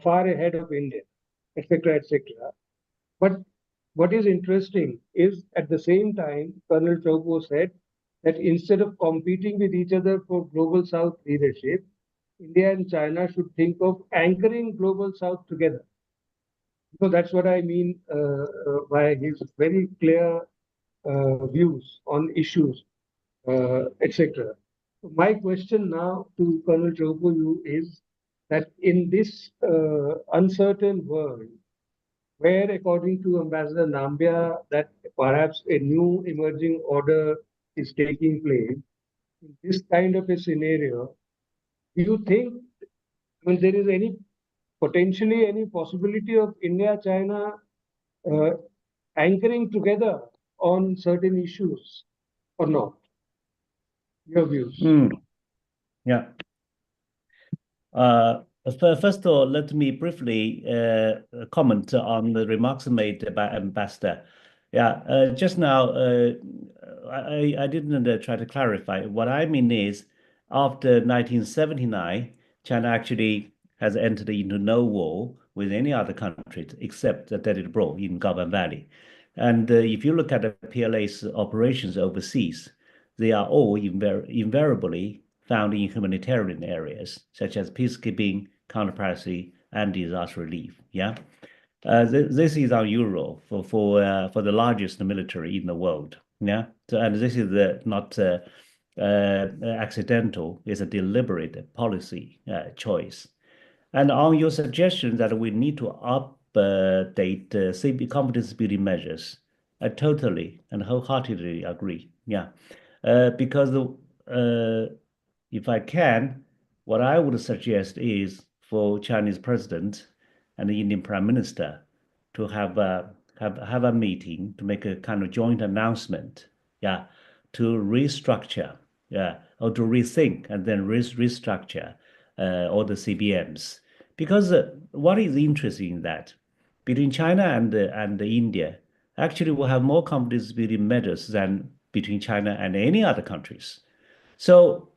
far ahead of India, etc., etc. But what is interesting is at the same time, Colonel Chaupo said that instead of competing with each other for global South leadership, India and China should think of anchoring global South together. So that's what I mean by his very clear views on issues, etc. My question now to Colonel Chaupo is that in this uncertain world, where according to Ambassador Nambia, that perhaps a new emerging order is taking place, in this kind of a scenario, do you think there is any potentially any possibility of India, China anchoring together on certain issues or not? Your views. Yeah. First of all, let me briefly comment on the remarks made by Ambassador. Yeah, just now, I didn't try to clarify. What I mean is, after 1979, China actually has entered into no war with any other country except that it broke in Balgam Valley. And if you look at the PLA's operations overseas, they are all invariably found in humanitarian areas, such as peacekeeping, counterpiracy, and disaster relief. Yeah, this is unusual for the largest military in the world. Yeah, so, and this is not accidental; it's a deliberate policy choice. And on your suggestion that we need to update confidence building measures, I totally and wholeheartedly agree. Yeah, because if I can, what I would suggest is for Chinese president and the Indian prime minister to have a meeting to make a kind of joint announcement, yeah, to restructure, yeah, or to rethink and then restructure all the CBMs. Because what is interesting in that, between China and India actually will have more compatibility measures than between China and any other countries. So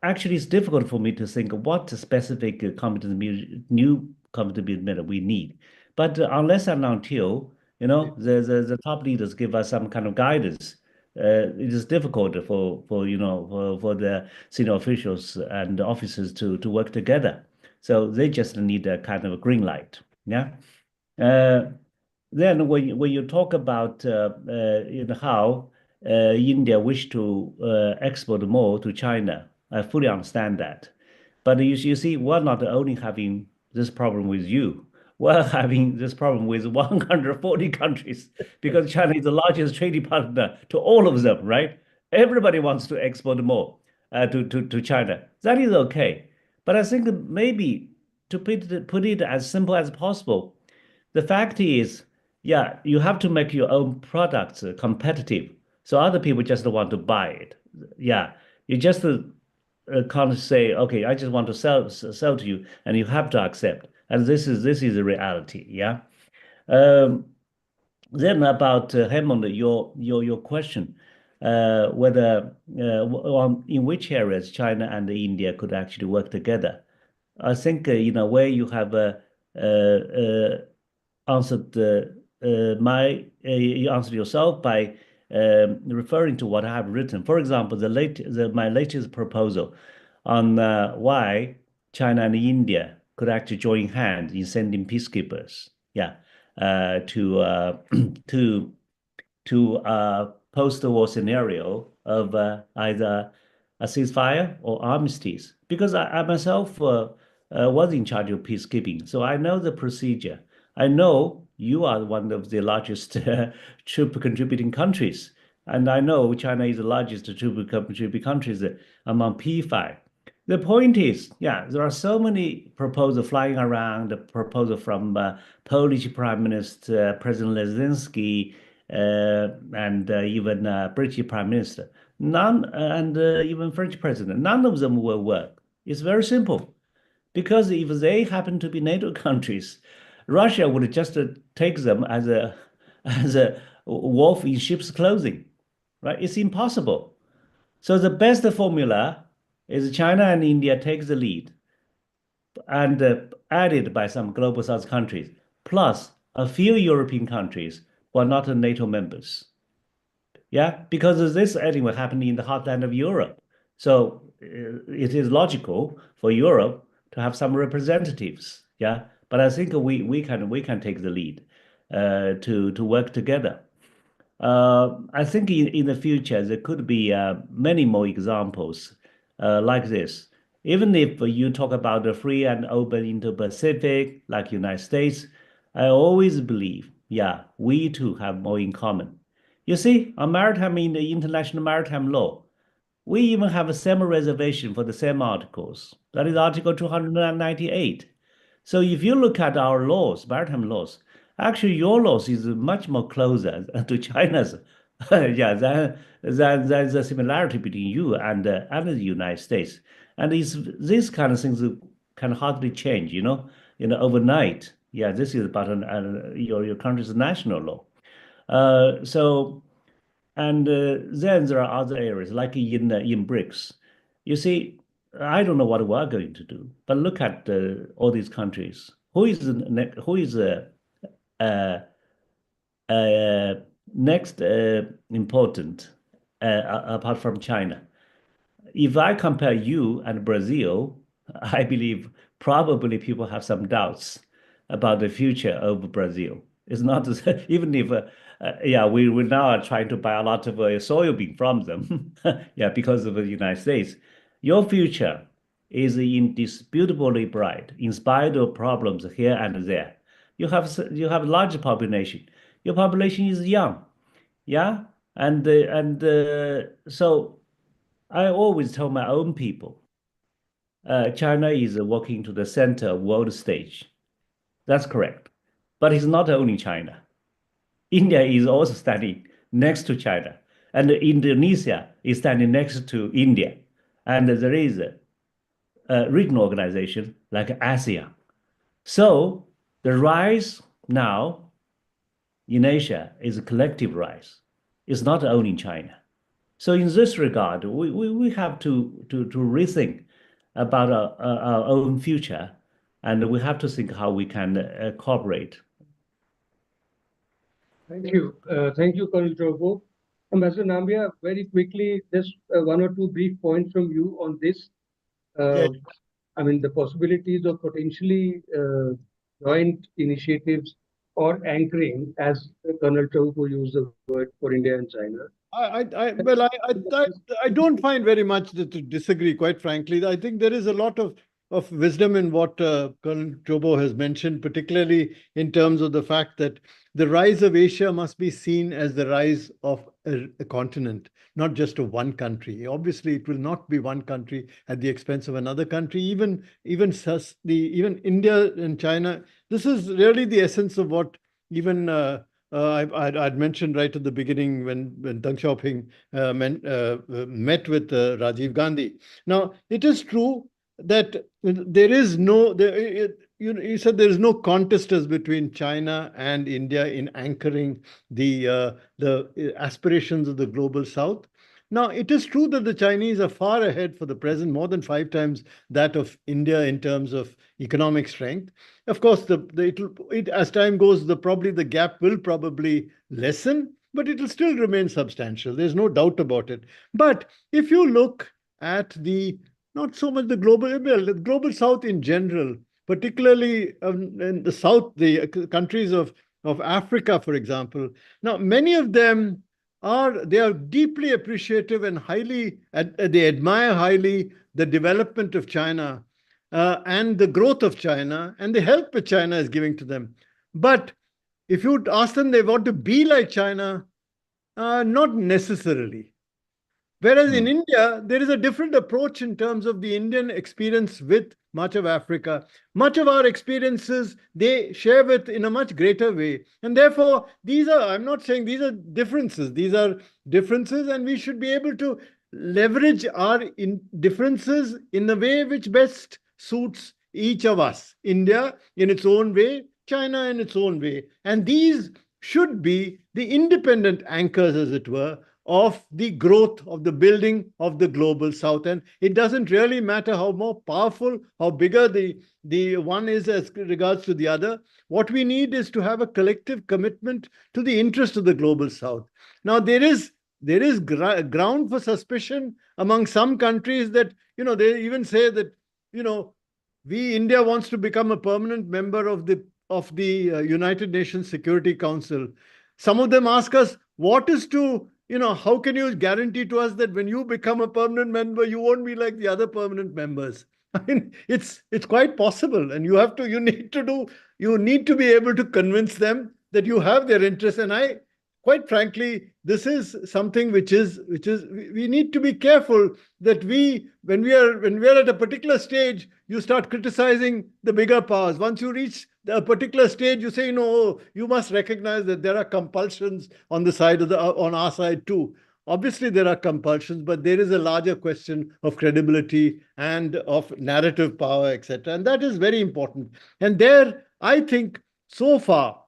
actually, it's difficult for me to think what specific new compatibility measure we need. But unless and until the top leaders give us some kind of guidance, it is difficult for the senior officials and officers to work together. So they just need a kind of a green light. Yeah. Then when you talk about how India wish to export more to China, I fully understand that. But you see, we're not only having this problem with you. We're having this problem with 140 countries because China is the largest trading partner to all of them, right? Everybody wants to export more to China. That is okay. But I think maybe to put it as simple as possible, the fact is, yeah, you have to make your own products competitive. So other people just want to buy it. Yeah, you just can't say, okay, I just want to sell to you, and you have to accept. And this is the reality. Yeah. Then about Hammond, your question, whether in which areas China and India could actually work together. I think in a way you have answered you answered yourself by referring to what I have written. For example, my latest proposal on why China and India could actually join hands in sending peacekeepers, yeah, to post-war scenario of either a ceasefire or armistice. Because I myself was in charge of peacekeeping, so I know the procedure. I know you are one of the largest troop contributing countries, and I know China is the largest troop contributing countries among P5. The point is, yeah, there are so many proposals flying around, the proposal from Polish Prime Minister, President Zelensky, and even British Prime Minister, none, and even French President, none of them will work. It's very simple. Because if they happen to be NATO countries, Russia would just take them as a wolf in sheep's clothing, right? It's impossible. So the best formula is China and India take the lead, and added by some global South countries, plus a few European countries who are not NATO members. Yeah, because this anyway happened in the heartland of Europe. So it is logical for Europe to have some representatives. Yeah, but I think we can take the lead to work together. I think in the future there could be many more examples like this. Even if you talk about the free and open Indo-Pacific, like United States, I always believe, yeah, we too have more in common. You see, on maritime in the international maritime law, we even have a same reservation for the same articles. That is Article 298. So if you look at our laws, maritime laws, actually your laws is much more closer to China's, yeah, than the similarity between you and the United States. And these kind of things can hardly change, overnight. Yeah, this is about your country's national law. And then there are other areas like in BRICS. You see, I don't know what we're going to do, but look at all these countries. Who is next important apart from China? If I compare you and Brazil, I believe probably people have some doubts about the future of Brazil. It's not even if yeah, we now are trying to buy a lot of soybean from them, yeah, because of the United States. Your future is indisputably bright, in spite of problems here and there. You have large population. Your population is young, yeah, and so I always tell my own people, China is walking to the center of world stage. That's correct, but it's not only China. India is also standing next to China, and Indonesia is standing next to India. And there is a regional organization like ASEAN. So the rise now in Asia is a collective rise. It's not only in China. So in this regard, we have to rethink about our own future, and we have to think how we can cooperate. Thank you. Thank you, Colonel Chobo. Ambassador Nambia, very quickly, just one or two brief points from you on this. I mean, the possibilities of potentially joint initiatives or anchoring, as Colonel Chobo used the word for India and China. I don't find very much to disagree, quite frankly. I think there is a lot of wisdom in what Colonel Chobo has mentioned, particularly in terms of the fact that the rise of Asia must be seen as the rise of a continent, not just of one country. Obviously, it will not be one country at the expense of another country. Even India and China. This is really the essence of what even I'd mentioned right at the beginning when Deng Xiaoping met with Rajiv Gandhi. Now, it is true that there is no, you said there is no contest between China and India in anchoring the aspirations of the global South. Now, it is true that the Chinese are far ahead for the present, more than 5 times that of India in terms of economic strength. Of course, as time goes, the gap will probably lessen, but it will still remain substantial. There's no doubt about it. But if you look at not so much the global South in general, particularly in the South, the countries of Africa, for example. Now, many of them are deeply appreciative and they admire highly the development of China and the growth of China and the help that China is giving to them. But if you ask them they want to be like China, not necessarily. Whereas in India, there is a different approach in terms of the Indian experience with much of Africa. Much of our experiences, they share with in a much greater way. And therefore, I'm not saying these are differences. These are differences, and we should be able to leverage our differences in the way which best suits each of us. India in its own way, China in its own way. And these should be the independent anchors, as it were, of the growth of the building of the global South. And it doesn't really matter how more powerful, how bigger the one is as regards to the other. What we need is to have a collective commitment to the interest of the global South. Now, there is ground for suspicion among some countries that, they even say that, India wants to become a permanent member of the United Nations Security Council. Some of them ask us, how can you guarantee to us that when you become a permanent member, you won't be like the other permanent members? I mean, it's quite possible, and you need to be able to convince them that you have their interest. And quite frankly, this is something which is we need to be careful that when we are at a particular stage, you start criticizing the bigger powers. Once you reach a particular stage, you say, you must recognize that there are compulsions on our side too. Obviously, there are compulsions, but there is a larger question of credibility and of narrative power, etc. And that is very important. And there, I think, so far,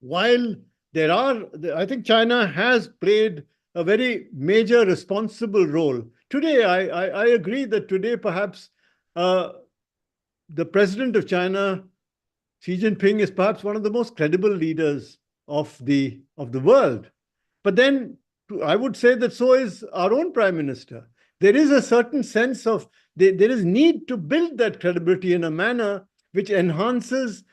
while I think China has played a very major responsible role. Today, I agree that today perhaps the president of China, Xi Jinping, is perhaps one of the most credible leaders of the world. But then I would say that so is our own prime minister. There is a certain sense of there is need to build that credibility in a manner which enhances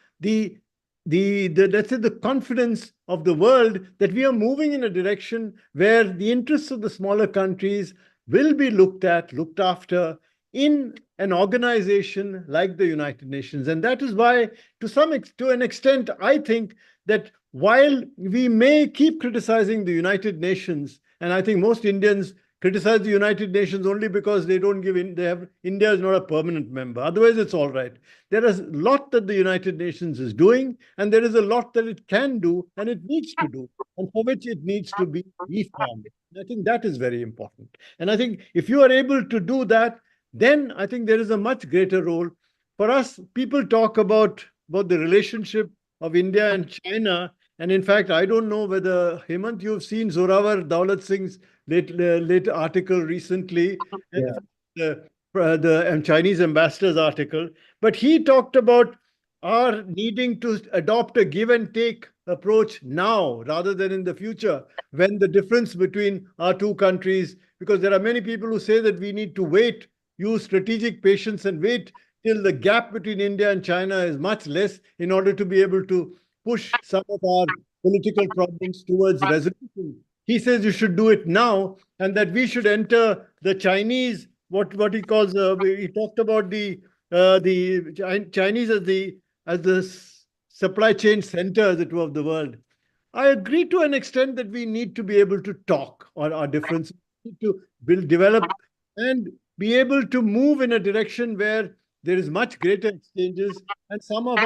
let's say the confidence of the world that we are moving in a direction where the interests of the smaller countries will be looked after in an organization like the United Nations. And that is why, to an extent, I think that while we may keep criticizing the United Nations, and I think most Indians criticize the United Nations only because they don't India is not a permanent member. Otherwise, it's all right. There is a lot that the United Nations is doing, and there is a lot that it can do and it needs to do, and for which it needs to be reformed. I think that is very important. And I think if you are able to do that, then I think there is a much greater role for us. People talk about the relationship of India and China. And in fact, I don't know whether, Hemant, you've seen Zorawar Daulat Singh's late article recently, and the Chinese ambassador's article. But he talked about our needing to adopt a give and take approach now rather than in the future, when the difference between our two countries, because there are many people who say that we need to wait, use strategic patience and wait till the gap between India and China is much less in order to be able to push some of our political problems towards resolution. He says you should do it now, and that we should enter the Chinese, what he calls, he talked about the Chinese as the supply chain center, as it were, of the world. I agree to an extent that we need to be able to talk on our differences, to develop, and be able to move in a direction where there is much greater exchanges, and some of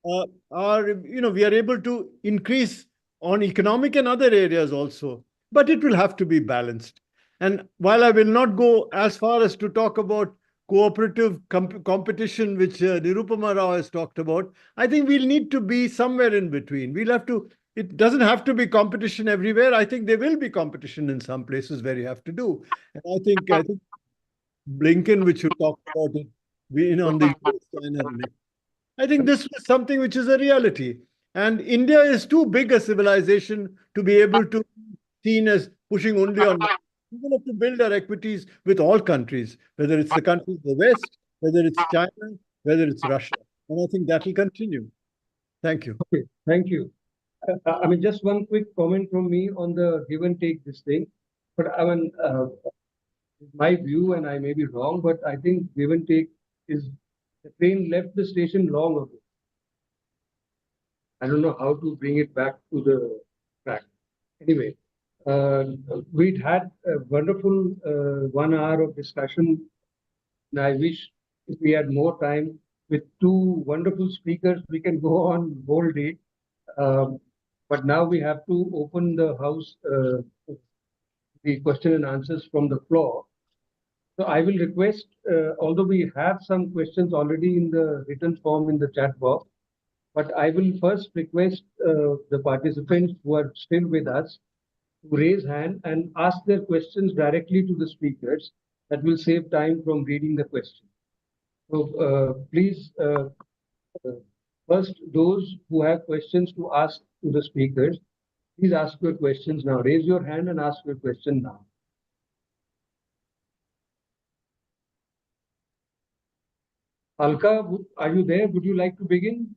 we are able to increase on economic and other areas also. But it will have to be balanced. And while I will not go as far as to talk about cooperative competition, which Nirupama Rao has talked about, I think we'll need to be somewhere in between. We'll have to, it doesn't have to be competition everywhere. I think there will be competition in some places where you have to do. And I think Blinken, which you talked about it, on the US-China relationship. I think this is something which is a reality. And India is too big a civilization to be able to be seen as pushing only on. We will have to build our equities with all countries, whether it's the countries of the West, whether it's China, whether it's Russia. And I think that will continue. Thank you. Okay, thank you. I mean, just one quick comment from me on the give and take this thing. But I mean, my view, and I may be wrong, but I think give and take is the train left the station long ago. I don't know how to bring it back to the track. Anyway, we'd had a wonderful 1 hour of discussion, and I wish if we had more time with two wonderful speakers, we can go on whole day. But now we have to open the house, the question and answers from the floor. So I will request, although we have some questions already in the written form in the chat box, but I will first request the participants who are still with us to raise hand and ask their questions directly to the speakers. That will save time from reading the question. So please, first, those who have questions to ask to the speakers, please ask your questions now. Raise your hand and ask your question now. Alka, are you there? Would you like to begin?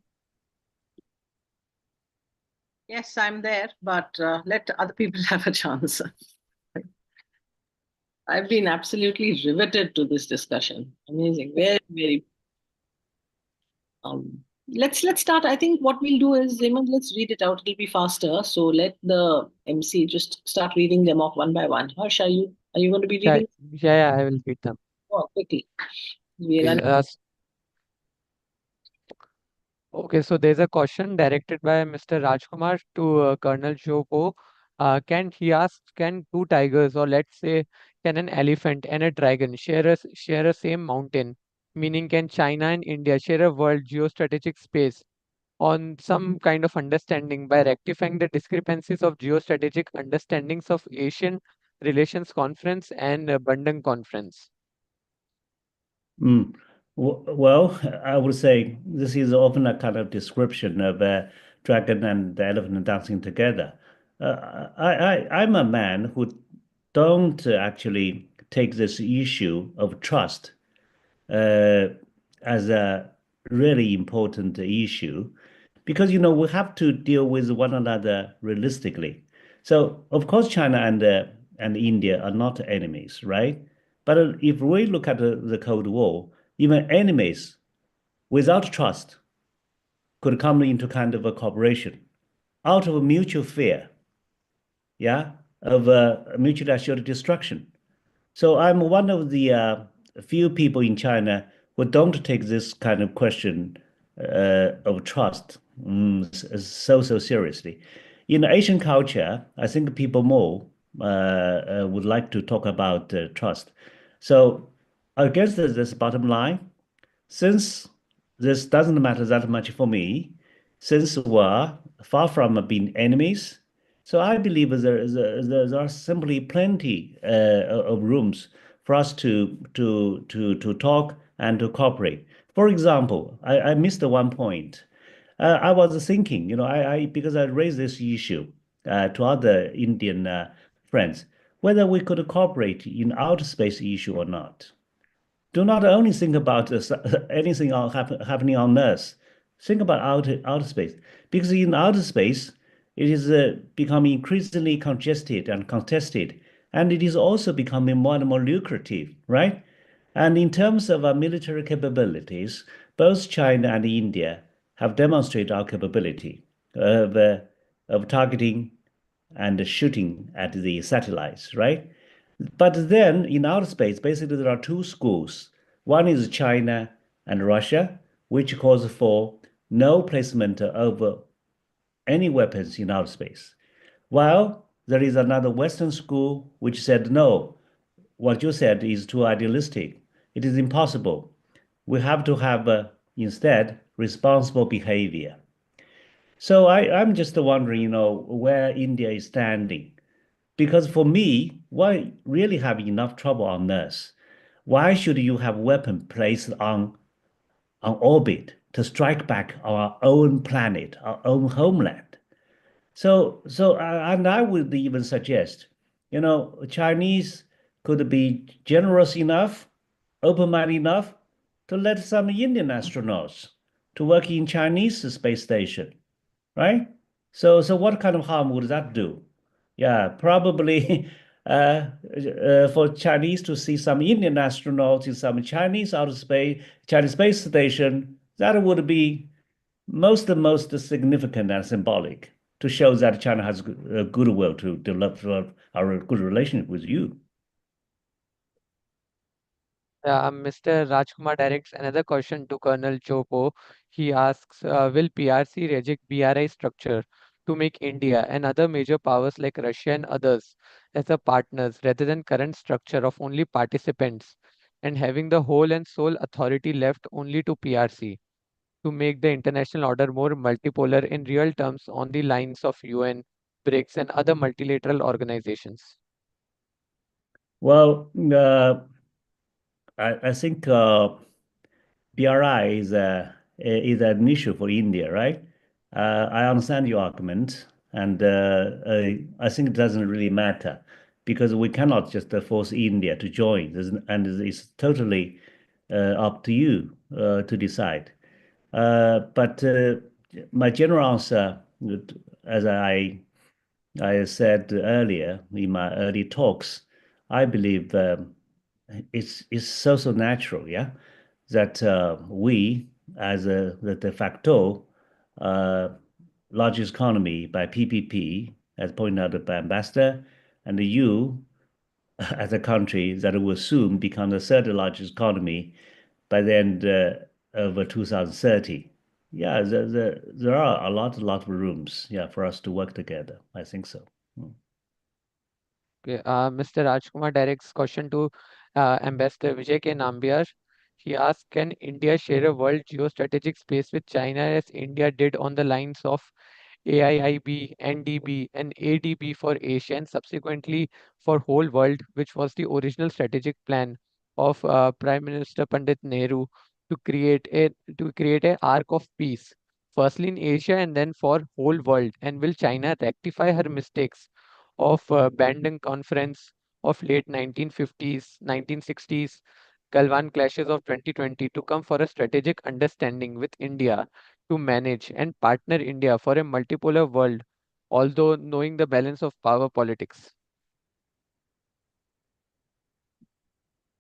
Yes, I'm there, but let other people have a chance. I've been absolutely riveted to this discussion. Amazing, very, very. Let's start. I think what we'll do is, Hemant, let's read it out. It'll be faster. So let the MC just start reading them off one by one. Harsh, are you going to be reading? Yeah, I will read them. Oh, quickly. Okay, so there's a question directed by Mr. Rajkumar to Colonel Jopo. Can two tigers, or let's say, can an elephant and a dragon share a same mountain? Meaning, can China and India share a world geostrategic space on some kind of understanding by rectifying the discrepancies of geostrategic understandings of Asian Relations Conference and Bandung Conference? Well, I would say this is often a kind of description of a dragon and the elephant dancing together. I'm a man who don't actually take this issue of trust as a really important issue, because we have to deal with one another realistically. So of course China and India are not enemies, right? But if we look at the Cold War, even enemies without trust could come into kind of a cooperation out of a mutual fear, of mutually assured destruction. So I'm one of the few people in China who don't take this kind of question of trust so seriously. In Asian culture, I think people more would like to talk about trust. So I guess this bottom line, since this doesn't matter that much for me, since we're far from being enemies. So I believe there are simply plenty of rooms for us to talk and to cooperate. For example, I missed one point. I was thinking, because I raised this issue to other Indian friends, whether we could cooperate in outer space issue or not. Do not only think about anything happening on Earth. Think about outer space, because in outer space it is becoming increasingly congested and contested, and it is also becoming more and more lucrative, right? And in terms of our military capabilities, both China and India have demonstrated our capability of targeting and shooting at the satellites, right? But then in outer space, basically there are two schools. One is China and Russia, which calls for no placement of any weapons in outer space. While there is another Western school which said, no, what you said is too idealistic. It is impossible. We have to have instead responsible behavior. So I'm just wondering, where India is standing. Because for me, why really have enough trouble on this? Why should you have weapon placed on orbit to strike back our own planet, our own homeland? And I would even suggest, Chinese could be generous enough, open-minded enough to let some Indian astronauts to work in Chinese space station, right? So what kind of harm would that do? Yeah, probably for Chinese to see some Indian astronauts in some Chinese Chinese space station, that would be most significant and symbolic to show that China has goodwill to develop our good relationship with you. Mr. Rajkumar directs another question to Colonel Chopo. He asks, will PRC reject BRI structure to make India and other major powers like Russia and others as a partners rather than current structure of only participants and having the whole and sole authority left only to PRC to make the international order more multipolar in real terms on the lines of UN, BRICS and other multilateral organizations? Well, I think BRI is an issue for India, right? I understand your argument, and I think it doesn't really matter because we cannot just force India to join, and it's totally up to you to decide. But my general answer, as I said earlier in my early talks, I believe it's so natural, yeah, that we, as the de facto largest economy by PPP, as pointed out by Ambassador, and you, as a country that will soon become the third largest economy by the end of 2030. Yeah, there are a lot of rooms, yeah, for us to work together. I think so. Okay, Mr. Rajkumar directs question to Ambassador Vijay K. Nambiar. He asks, can India share a world geostrategic space with China as India did on the lines of AIIB, NDB, and ADB for Asia and subsequently for whole world, which was the original strategic plan of Prime Minister Pandit Nehru to create an arc of peace, firstly in Asia and then for whole world. And will China rectify her mistakes of Bandung Conference of late 1950s, 1960s, Galwan clashes of 2020 to come for a strategic understanding with India to manage and partner India for a multipolar world, although knowing the balance of power politics?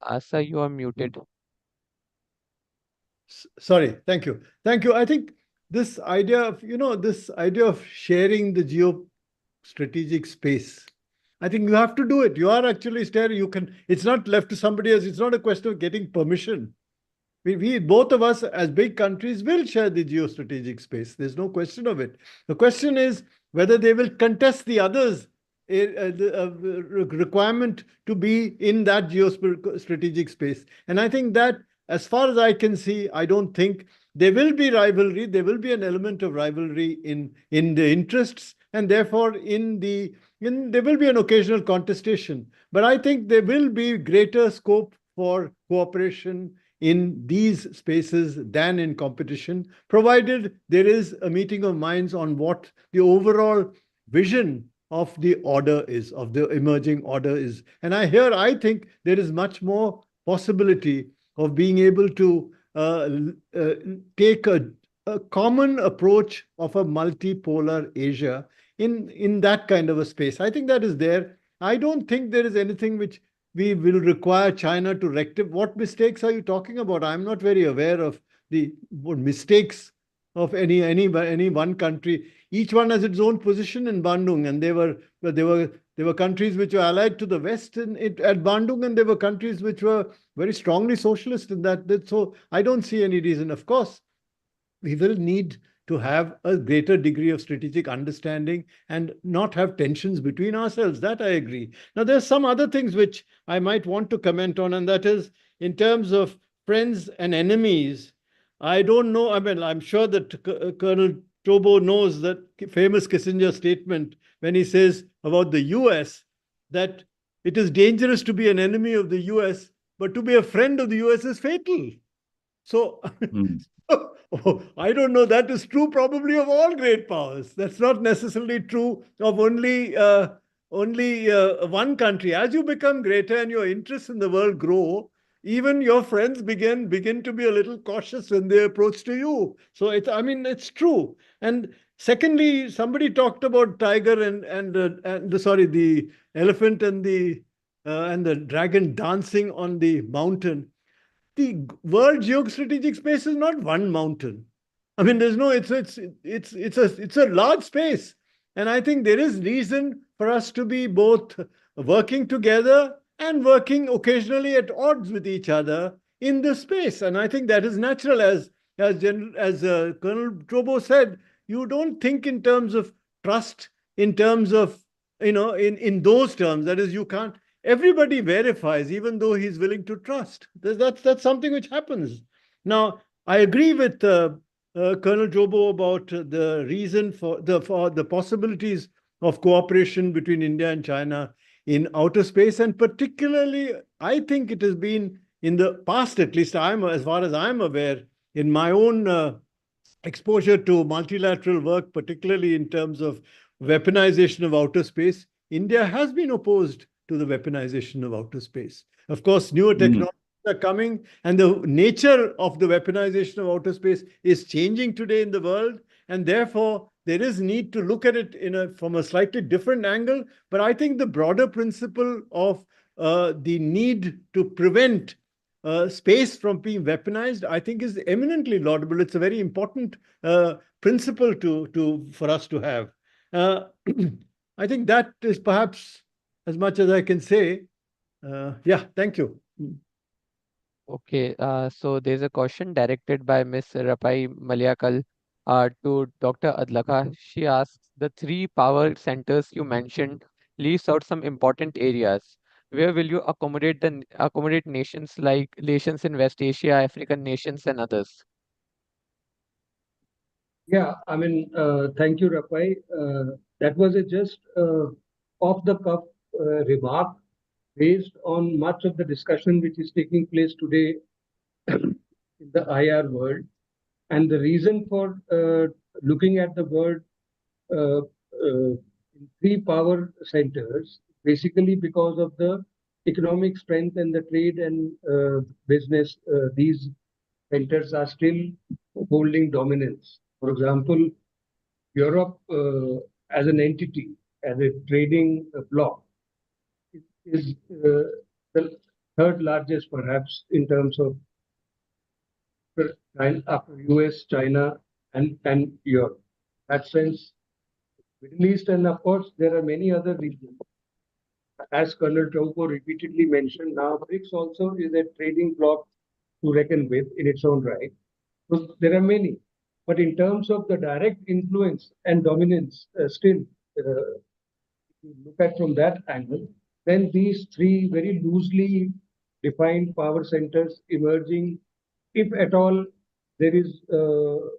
Asa, you are muted. Sorry, thank you. Thank you. I think this idea of sharing the geostrategic space, I think you have to do it. You are actually it's not left to somebody else. It's not a question of getting permission. We both of us as big countries will share the geostrategic space. There's no question of it. The question is whether they will contest the others' requirement to be in that geostrategic space. And I think that, as far as I can see, I don't think there will be rivalry, there will be an element of rivalry in the interests, and therefore there will be an occasional contestation. But I think there will be greater scope for cooperation in these spaces than in competition, provided there is a meeting of minds on what the overall vision of the order is, of the emerging order is. And I think there is much more possibility of being able to take a common approach of a multipolar Asia in that kind of a space. I think that is there. I don't think there is anything which we will require China to rectify. What mistakes are you talking about? I'm not very aware of the mistakes of any one country. Each one has its own position in Bandung, and there were countries which were allied to the West at Bandung, and there were countries which were very strongly socialist in that. So I don't see any reason. Of course, we will need to have a greater degree of strategic understanding and not have tensions between ourselves. That I agree. Now, there's some other things which I might want to comment on, and that is in terms of friends and enemies. I don't know. I mean, I'm sure that Colonel Tobo knows that famous Kissinger statement when he says about the US that it is dangerous to be an enemy of the US, but to be a friend of the US is fatal. So I don't know. That is true probably of all great powers. That's not necessarily true of only one country. As you become greater and your interests in the world grow, even your friends begin to be a little cautious when they approach to you. So it's true. And secondly, somebody talked about tiger and the elephant and the dragon dancing on the mountain. The world geostrategic space is not one mountain. I mean, it's a large space. And I think there is reason for us to be both working together and working occasionally at odds with each other in this space. And I think that is natural. As Colonel Trobo said, you don't think in terms of trust, in terms of, in those terms. That is, you can't. Everybody verifies, even though he's willing to trust. That's something which happens. Now, I agree with Colonel Jobo about the reason for the possibilities of cooperation between India and China in outer space, and particularly, I think it has been in the past, at least as far as I'm aware, in my own exposure to multilateral work, particularly in terms of weaponization of outer space, India has been opposed to the weaponization of outer space. Of course, newer technologies are coming, and the nature of the weaponization of outer space is changing today in the world, and therefore there is need to look at it from a slightly different angle. But I think the broader principle of the need to prevent space from being weaponized, I think, is eminently laudable. It's a very important principle for us to have. I think that is perhaps as much as I can say. Yeah, thank you. Okay, so there's a question directed by Ms. Rapai Maliakal to Dr. Adlakha. She asks, the three power centers you mentioned leaves out some important areas. Where will you accommodate nations like nations in West Asia, African nations, and others? Yeah, I mean, thank you, Rapai. That was just off-the-cuff remark based on much of the discussion which is taking place today in the IR world. And the reason for looking at the world in three power centers, basically because of the economic strength and the trade and business, these centers are still holding dominance. For example, Europe as an entity, as a trading bloc, is the third largest, perhaps, in terms of after US, China, and Europe. In that sense, Middle East, and of course, there are many other regions. As Colonel Taupo repeatedly mentioned, now BRICS also is a trading bloc to reckon with in its own right. So there are many. But in terms of the direct influence and dominance, still, if you look at from that angle, then these three very loosely defined power centers emerging, if at all there is the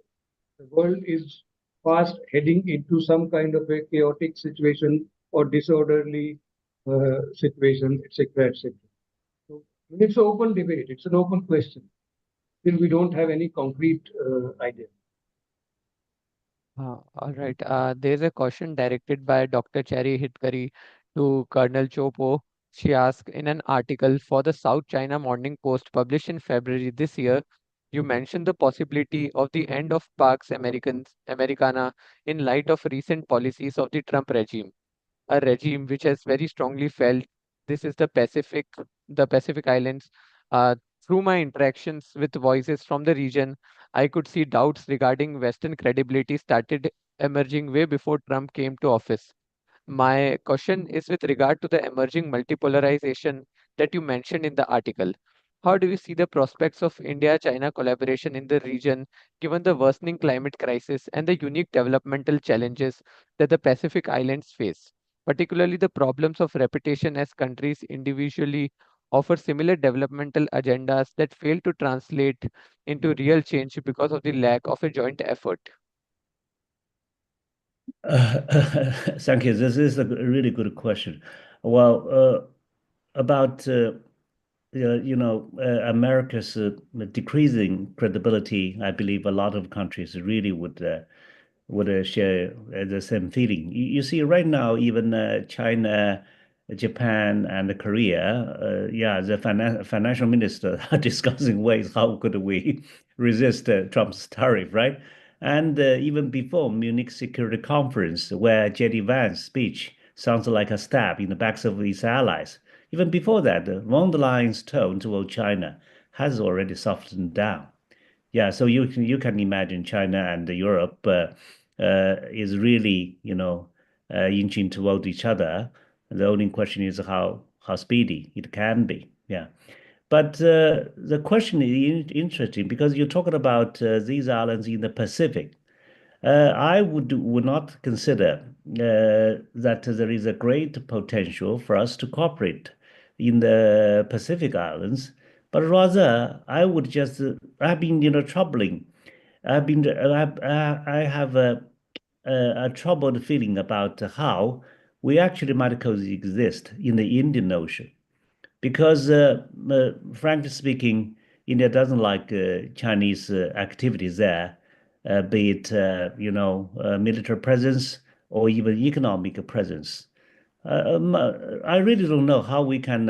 world is fast heading into some kind of a chaotic situation or disorderly situation, etc., etc. So it's an open debate. It's an open question. Still, we don't have any concrete idea. All right. There's a question directed by Dr. Cherry Hitkari to Colonel Chopo. She asked in an article for the South China Morning Post published in February this year, you mentioned the possibility of the end of Pax Americana in light of recent policies of the Trump regime, a regime which has very strongly felt this is the Pacific Islands. Uh, Through my interactions with voices from the region, I could see doubts regarding Western credibility started emerging way before Trump came to office. My question is with regard to the emerging multipolarization that you mentioned in the article. How do you see the prospects of India-China collaboration in the region, given the worsening climate crisis and the unique developmental challenges that the Pacific Islands face, particularly the problems of reputation as countries individually offer similar developmental agendas that fail to translate into real change because of the lack of a joint effort? Thank you. This is a really good question. Well, about America's decreasing credibility, I believe a lot of countries really would share the same feeling. You see, right now, even China, Japan, and Korea, yeah, the financial minister are discussing ways how could we resist Trump's tariff, right? And even before Munich Security Conference, where J.D. Vance's speech sounds like a stab in the backs of his allies. Even before that, von der Leyen's tone toward China has already softened down. Yeah, so you can imagine China and Europe is really, inching toward each other. The only question is how speedy it can be. Yeah. But the question is interesting because you're talking about these islands in the Pacific. I would not consider that there is a great potential for us to cooperate in the Pacific Islands, but rather I would just I've been troubling. I have a troubled feeling about how we actually might coexist in the Indian Ocean because, frankly speaking, India doesn't like Chinese activities there, be it military presence or even economic presence. I really don't know how we can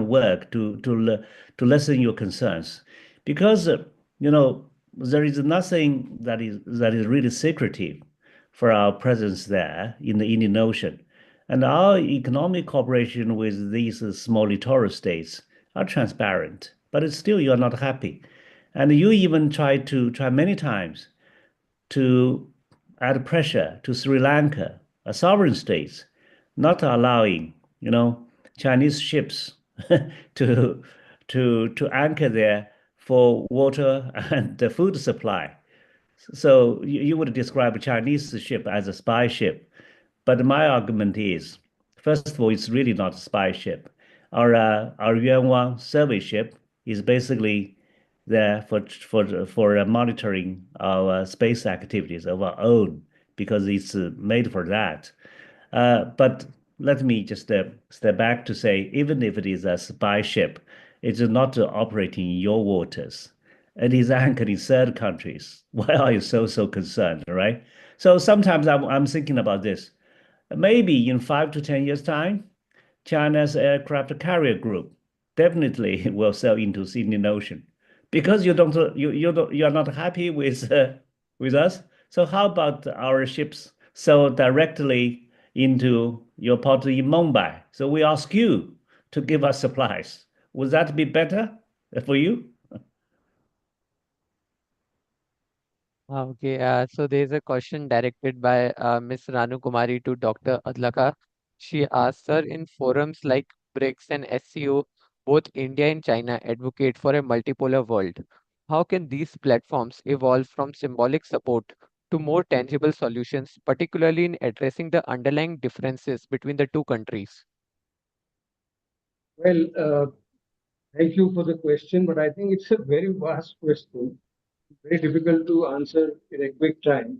work to lessen your concerns, because there is nothing that is really secretive for our presence there in the Indian Ocean. And our economic cooperation with these small littoral states are transparent, but it's still you are not happy. And you even try many times to add pressure to Sri Lanka, a sovereign state, not allowing, Chinese ships to to anchor there for water and the food supply. So you would describe a Chinese ship as a spy ship. But my argument is, first of all, it's really not a spy ship. Our Yuanwang survey ship is basically there for monitoring our space activities of our own because it's made for that. But let me just step back to say, even if it is a spy ship, it is not operating in your waters. It is anchored in third countries. Why are you so concerned, right? So sometimes I'm thinking about this. Maybe in 5 to 10 years' time, China's aircraft carrier group definitely will sail into the Indian Ocean because you are not happy with us. So how about our ships sail directly into your port in Mumbai? So we ask you to give us supplies. Would that be better for you? Okay, so there's a question directed by Ms. Ranu Kumari to Dr. Adlaka. She asks, sir, in forums like BRICS and SCO, both India and China advocate for a multipolar world. How can these platforms evolve from symbolic support to more tangible solutions, particularly in addressing the underlying differences between the two countries? Well, Thank you for the question, but I think it's a very vast question, very difficult to answer in a quick time.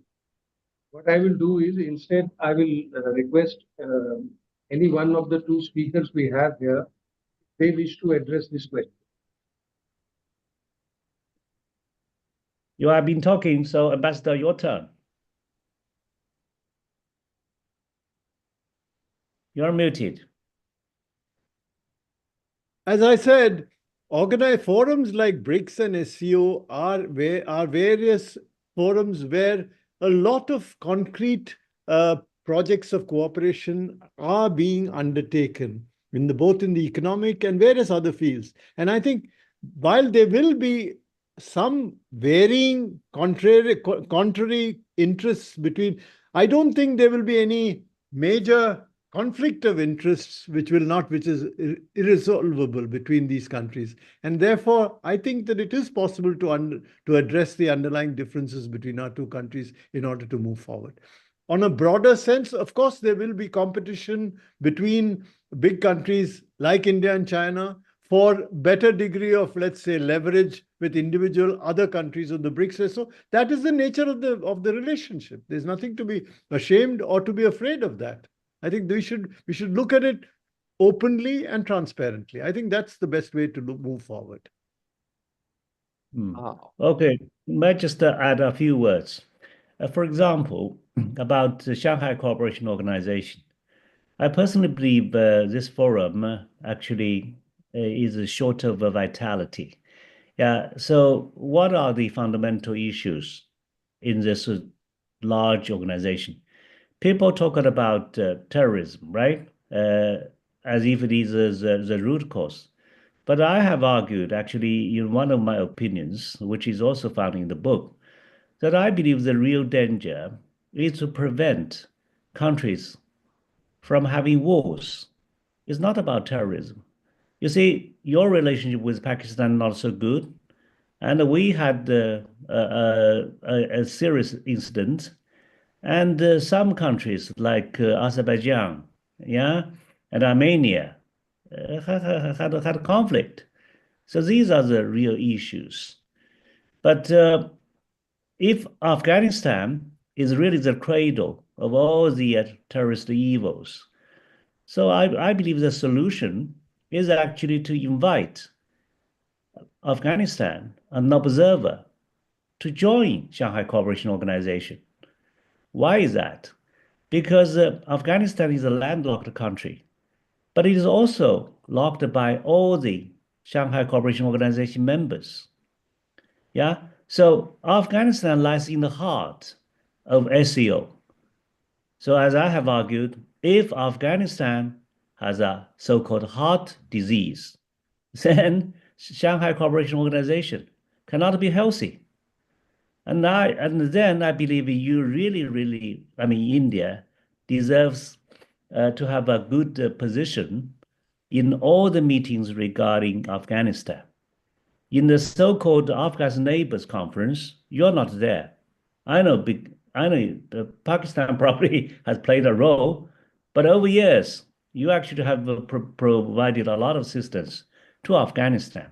What I will do is instead, I will request any one of the two speakers we have here, if they wish to address this question. You have been talking, so Ambassador, your turn. You're muted. As I said, organized forums like BRICS and SCO are various forums where a lot of concrete projects of cooperation are being undertaken both in the economic and various other fields. And I think while there will be some varying contrary interests between, I don't think there will be any major conflict of interests which is irresolvable between these countries. And therefore, I think that it is possible to address the underlying differences between our two countries in order to move forward. On a broader sense, of course, there will be competition between big countries like India and China for better degree of, let's say, leverage with individual other countries of the BRICS. So that is the nature of the relationship. There's nothing to be ashamed or to be afraid of that. I think we should look at it openly and transparently. I think that's the best way to move forward. Okay, might just add a few words. For example, about the Shanghai Cooperation Organization. I personally believe this forum actually is short of vitality. Yeah. So, what are the fundamental issues in this large organization? People talk about terrorism, right? As if it is the root cause. But I have argued, actually, in one of my opinions, which is also found in the book, that I believe the real danger is to prevent countries from having wars. It's not about terrorism. You see, your relationship with Pakistan not so good, and we had a serious incident. And some countries like Azerbaijan, yeah, and Armenia had conflict. So these are the real issues. But if Afghanistan is really the cradle of all the terrorist evils, so I believe the solution is actually to invite Afghanistan, an observer, to join Shanghai Cooperation Organization. Why is that? Because Afghanistan is a landlocked country, but it is also locked by all the Shanghai Cooperation Organization members. Yeah, so Afghanistan lies in the heart of SCO. So as I have argued, if Afghanistan has a so-called heart disease, then Shanghai Cooperation Organization cannot be healthy. And then I believe you really, I mean, India deserves to have a good position in all the meetings regarding Afghanistan. In the so-called Afghan Neighbors Conference, you're not there. I know Pakistan probably has played a role, but over years, you actually have provided a lot of assistance to Afghanistan.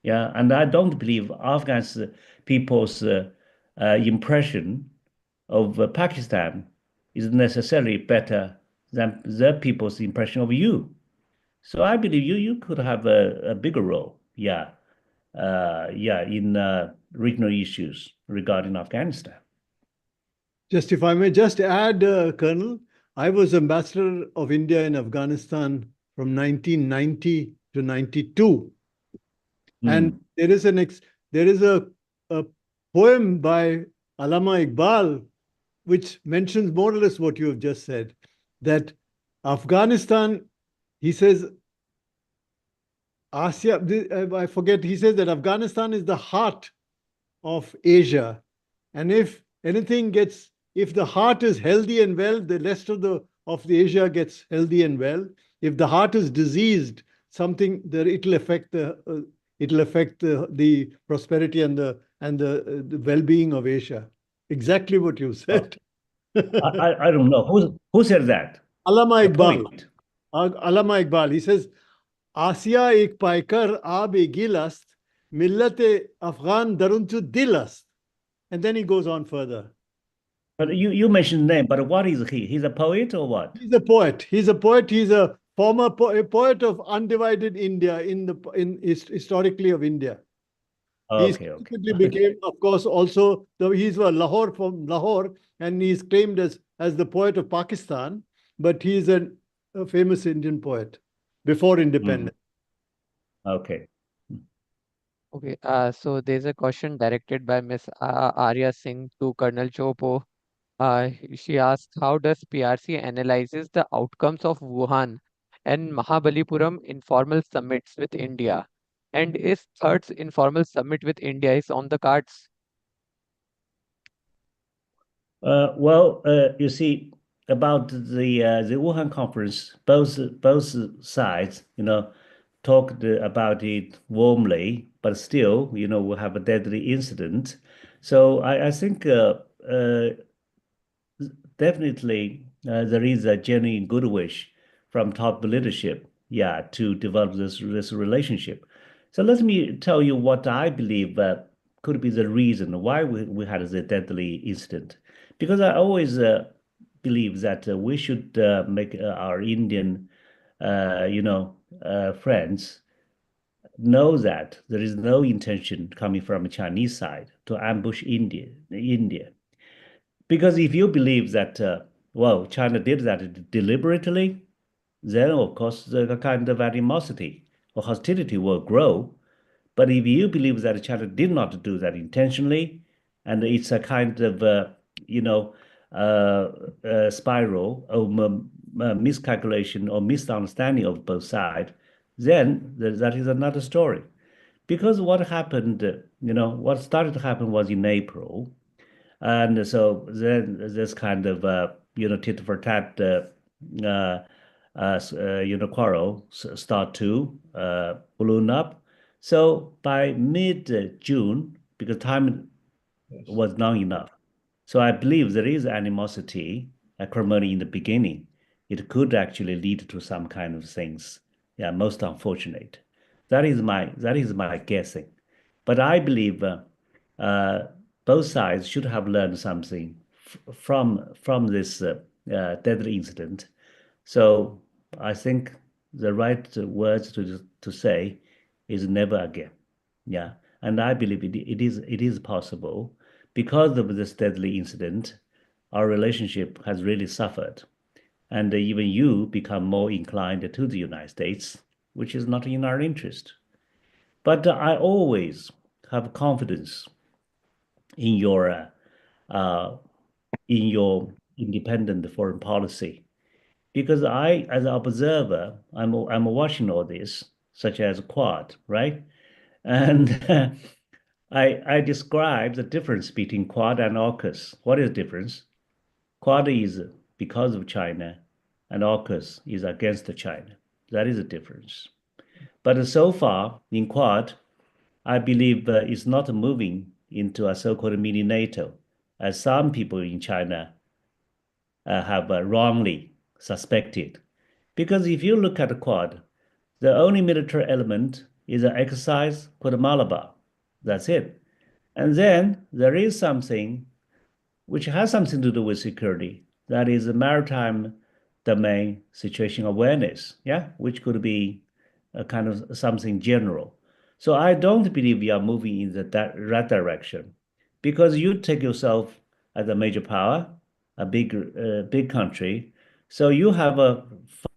Yeah, and I don't believe Afghan people's impression of Pakistan is necessarily better than the people's impression of you. So I believe you could have a bigger role, in regional issues regarding Afghanistan. Just if I may just add, Colonel, I was ambassador of India in Afghanistan from 1990 to 92. And there is a poem by Allama Iqbal which mentions more or less what you have just said, that Afghanistan, he says, I forget, he says that Afghanistan is the heart of Asia. And if the heart is healthy and well, the rest of the Asia gets healthy and well. If the heart is diseased, it'll affect the prosperity and the well-being of Asia. Exactly what you said. I don't know who said that. Allama Iqbal. Allama Iqbal. He says, आसिया एक पायकर आब Gill است ملت افغان درون تو دل است. And then he goes on further. But you mentioned name, but what is he? He's a poet or what? He's a poet. He's a poet. He's a former poet of undivided India historically of India. He Okay. subsequently became, of course, also he's Lahore from Lahore, and he's claimed as the poet of Pakistan. But he's a famous Indian poet before independence. Okay. Okay, so there's a question directed by Miss Arya Singh to Colonel Chopo. She asks, how does PRC analyzes the outcomes of Wuhan and Mahabalipuram informal summits with India? And is third informal summit with India is on the cards? Well, you see, about the Wuhan conference, both sides, talked about it warmly, but still, we have a deadly incident. So I think definitely there is a genuine good wish from top leadership, yeah, to develop this relationship. So let me tell you what I believe could be the reason why we had the deadly incident. Because I always believe that we should make our Indian, friends know that there is no intention coming from the Chinese side to ambush India. Because if you believe that, well, China did that deliberately, then of course the kind of animosity or hostility will grow. But if you believe that China did not do that intentionally, and it's a kind of, spiral of miscalculation or misunderstanding of both sides, then that is another story. Because what happened, what started to happen was in April. And so then this kind of, tit for tat, quarrel start to balloon up. So by mid-June, because time was not enough, so I believe there is animosity, acrimony in the beginning. It could actually lead to some kind of things. Yeah, most unfortunate. That is my guessing. But I believe both sides should have learned something from this deadly incident. So I think the right words to say is never again. Yeah, and I believe it is possible because of this deadly incident. Our relationship has really suffered, and even you become more inclined to the United States, which is not in our interest. But I always have confidence in your uh, in your independent foreign policy because I, as an observer, I'm watching all this, such as Quad, right? And I describe the difference between Quad and AUKUS. What is the difference? Quad is because of China, and AUKUS is against China. That is the difference. But so far in Quad, I believe it's not moving into a so-called mini NATO, as some people in China have wrongly suspected. Because if you look at the Quad, the only military element is an exercise called Malabar. That's it. And then there is something which has something to do with security. That is a maritime domain situation awareness, yeah, which could be a kind of something general. So I don't believe we are moving in that right direction, because you take yourself as a major power, a big country, so you have a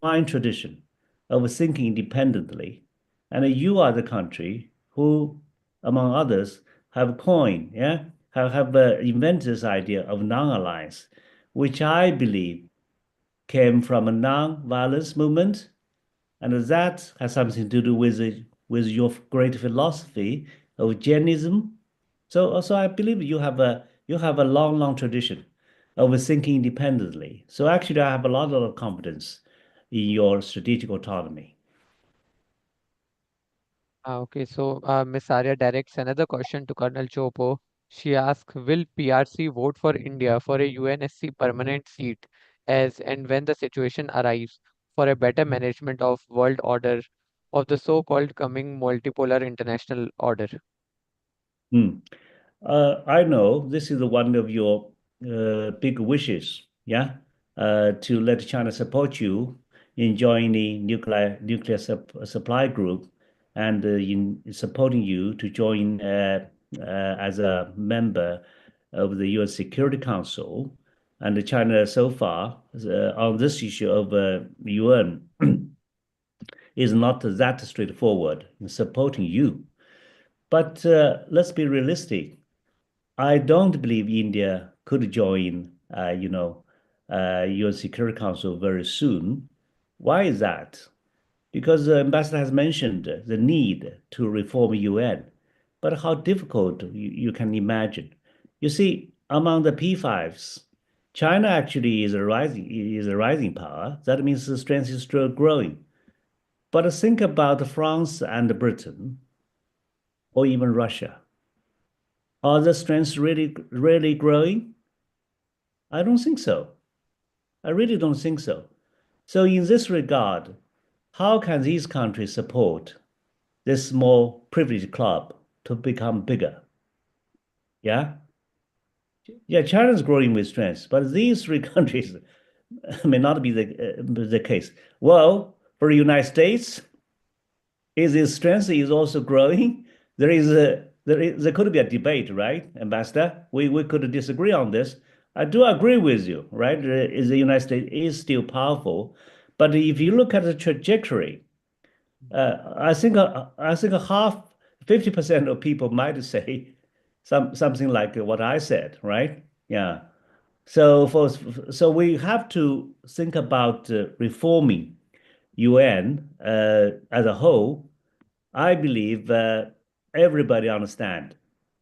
fine tradition of thinking independently, and you are the country who, among others, have coined, yeah, have invented this idea of non-alliance, which I believe came from a non-violence movement, and that has something to do with your great philosophy of Jainism. So I believe you have a long tradition of thinking independently. So actually, I have a lot of confidence in your strategic autonomy. Okay, so Miss Arya directs another question to Colonel Chopo. She asks, will PRC vote for India for a UNSC permanent seat as and when the situation arrives for a better management of world order of the so-called coming multipolar international order? Hmm. I know this is one of your big wishes, yeah, to let China support you in joining nuclear supply group and in supporting you to join as a member of the UN Security Council. And China so far on this issue of UN is not that straightforward in supporting you. But let's be realistic. I don't believe India could join, UN Security Council very soon. Why is that? Because the ambassador has mentioned the need to reform UN, but how difficult you can imagine. You see, among the P5s, China actually is a rising power. That means the strength is still growing. But think about France and Britain, or even Russia. Are the strengths really growing? I don't think so. I really don't think so. So in this regard, how can these countries support this small privileged club to become bigger? Yeah? Yeah, China's growing with strength, but these three countries may not be the case. Well, for the United States, its strength is also growing. There could be a debate, right, Ambassador? We could disagree on this. I do agree with you, right? The United States is still powerful, but if you look at the trajectory, I think 50% of people might say something like what I said, right? Yeah. So we have to think about reforming UN as a whole. I believe everybody understand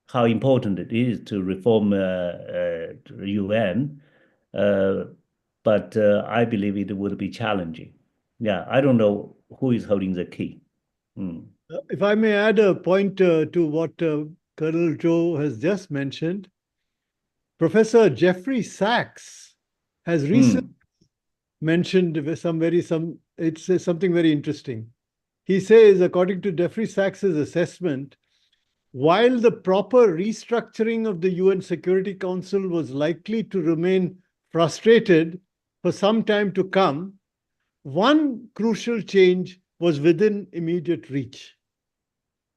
how important it is to reform UN, uh, but I believe it would be challenging. Yeah, I don't know who is holding the key. Mm. If I may add a point to what Colonel Joe has just mentioned, Professor Jeffrey Sachs has recently mentioned it's something very interesting. He says, according to Jeffrey Sachs's assessment, while the proper restructuring of the UN Security Council was likely to remain frustrated for some time to come, one crucial change was within immediate reach.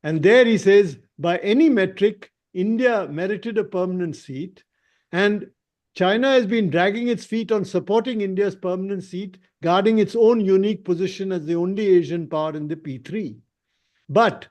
And there he says, by any metric, India merited a permanent seat, and China has been dragging its feet on supporting India's permanent seat, guarding its own unique position as the only Asian power in the P3. But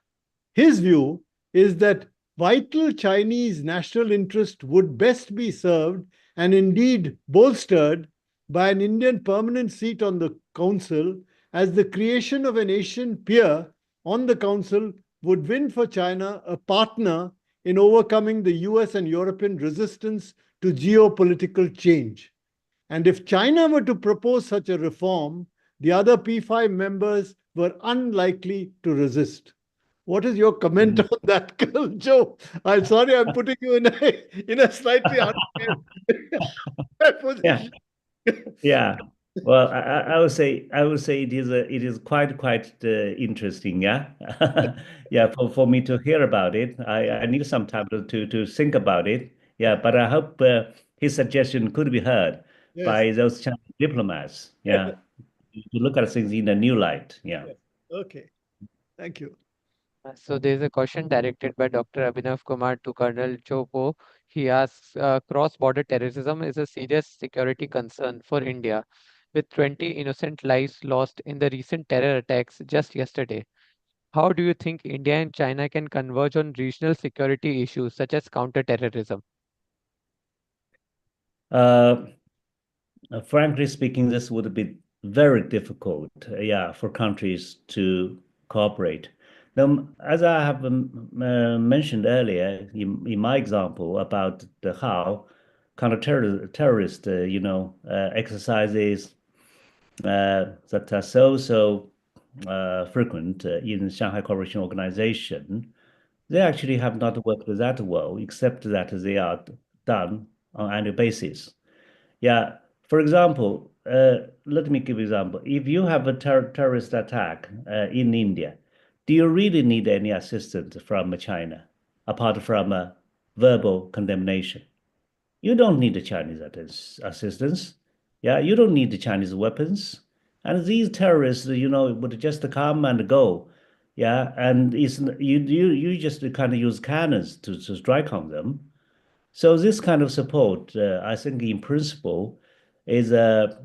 his view is that vital Chinese national interest would best be served and indeed bolstered by an Indian permanent seat on the Council, as the creation of an Asian peer on the Council would win for China a partner in overcoming the US and European resistance to geopolitical change. And if China were to propose such a reform, the other P5 members were unlikely to resist. What is your comment on that, Colonel Joe? I'm sorry, I'm putting you in a slightly unfair position. Yeah. Well, I would say it is quite interesting. Yeah. Yeah. For me to hear about it, I need some time to think about it. Yeah. But I hope his suggestion could be heard Yes. by those Chinese diplomats. Yeah. To look at things in a new light. Yeah. Yes. Okay. Thank you. So there is a question directed by Dr. Abhinav Kumar to Colonel Chopo. He asks, cross-border terrorism is a serious security concern for India, with 20 innocent lives lost in the recent terror attacks just yesterday. How do you think India and China can converge on regional security issues such as counterterrorism? Frankly speaking, this would be very difficult, yeah, for countries to cooperate. Now, as I have mentioned earlier in my example about how counter-terrorist, exercises that are so frequent in Shanghai Cooperation Organization, they actually have not worked that well, except that they are done on annual basis. Yeah, For example, let me give you an example. If you have a terrorist attack in India, do you really need any assistance from China apart from verbal condemnation? You don't need the Chinese assistance. Yeah, you don't need the Chinese weapons. And these terrorists, would just come and go. Yeah, and you just kind of use cannons to strike on them. So this kind of support, I think, in principle, is a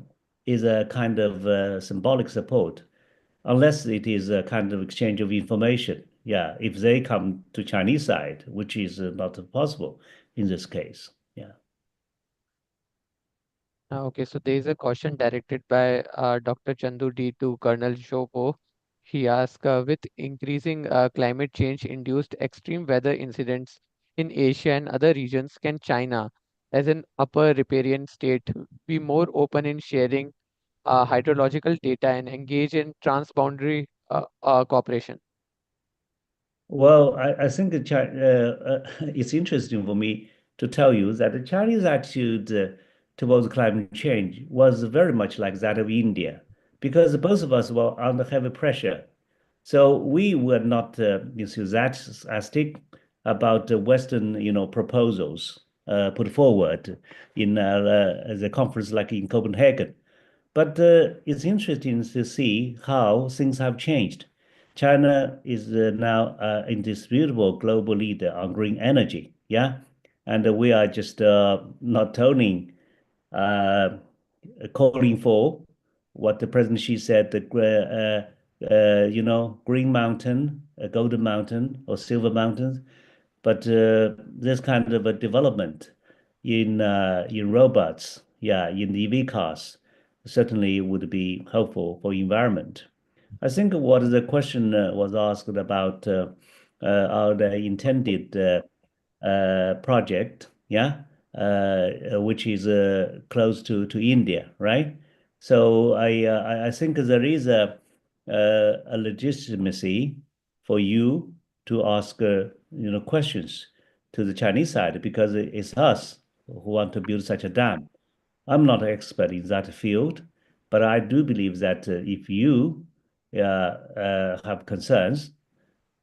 kind of symbolic support, unless it is a kind of exchange of information. Yeah, if they come to Chinese side, which is not possible in this case. Yeah. Okay, so there is a question directed by Dr. Chandu D to Colonel Shopo. He asked, with increasing climate change induced extreme weather incidents in Asia and other regions, can China, as an upper riparian state, be more open in sharing hydrological data and engage in transboundary cooperation? Well, I think it's interesting for me to tell you that the Chinese attitude towards climate change was very much like that of India, because both of us were under heavy pressure. So we were not enthusiastic about the Western, proposals put forward in the conference like in Copenhagen. But it's interesting to see how things have changed. China is now an indisputable global leader on green energy. Yeah. And we are just not only uh, calling for what the President Xi said, Green Mountain, Golden Mountain, or Silver Mountain, but this kind of a development in robots, yeah, in EV cars, certainly would be helpful for environment. I think what the question was asked about our intended project, yeah, which is close to India, right? So I think there is a legitimacy for you to ask questions to the Chinese side, because it's us who want to build such a dam. I'm not an expert in that field, but I do believe that if you have concerns,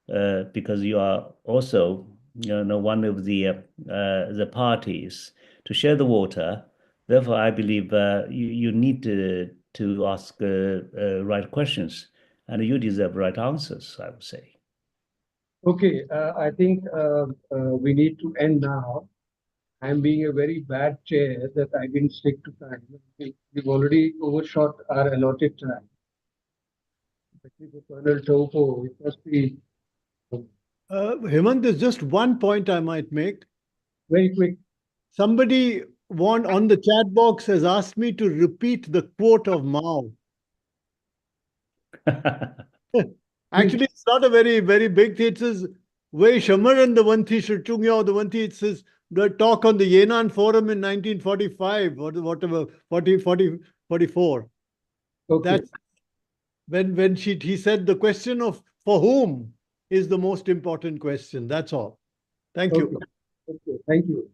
because you are also one of the parties to share the water. Therefore, I believe you need to ask right questions, and you deserve right answers, I would say. Okay, I think we need to end now. I'm being a very bad chair that I didn't stick to time. We've already overshot our allotted time. Especially for Colonel Topo, it must be Hemant, there's just one point I might make. very quick. Somebody on the chat box has asked me to repeat the quote of Mao. Actually, it's not a very, very big thing. It says, Wei Shamaran the Wanti Shirchungyao the Wanti. It says the talk on the Yan'an Forum in 1945 or whatever, 44. Okay. That's when he said the question of for whom is the most important question. That's all. Thank you. Okay, thank you.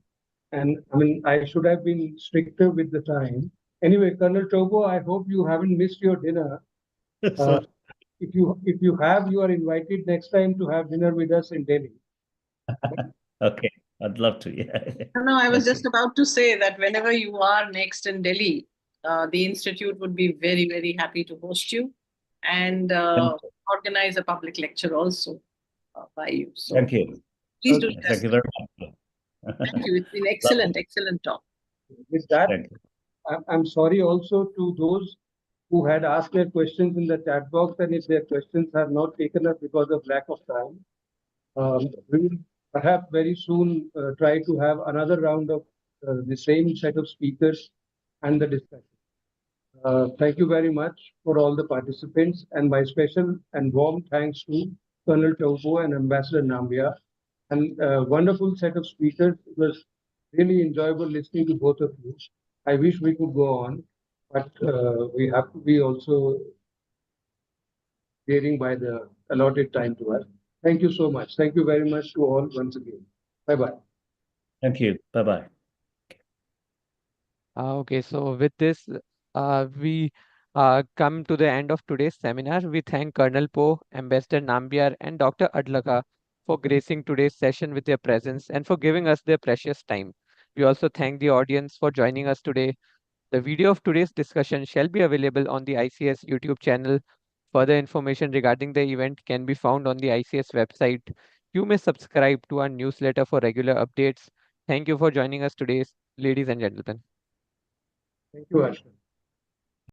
And I mean, I should have been stricter with the time. Anyway, Colonel Tobo, I hope you haven't missed your dinner. So, If you have, you are invited next time to have dinner with us in Delhi. Okay, I'd love to. Yeah. No, I was Okay. just about to say that whenever you are next in Delhi, the Institute would be very, very happy to host you and organize a public lecture also by you. So Thank you. please do. Okay, thank you very much. Thank you. It's been excellent, excellent talk. With that, Thank you. I'm sorry also to those who had asked their questions in the chat box, and if their questions have not taken up because of lack of time. We will perhaps very soon try to have another round of the same set of speakers and the discussion. Thank you very much for all the participants, and my special and warm thanks to Colonel Tobo and Ambassador Nambia, and a wonderful set of speakers. It was really enjoyable listening to both of you. I wish we could go on, but we have to be also adhering by the allotted time to us. Thank you so much. Thank you very much to all once again. Bye-bye. Thank you. Bye-bye. Okay, so with this, we come to the end of today's seminar. We thank Colonel Poe, Ambassador Nambiar, and Dr. Adlaka for gracing today's session with their presence and for giving us their precious time. We also thank the audience for joining us today. The video of today's discussion shall be available on the ICS YouTube channel. Further information regarding the event can be found on the ICS website. You may subscribe to our newsletter for regular updates. Thank you for joining us today, ladies and gentlemen. Thank you, Ashwin.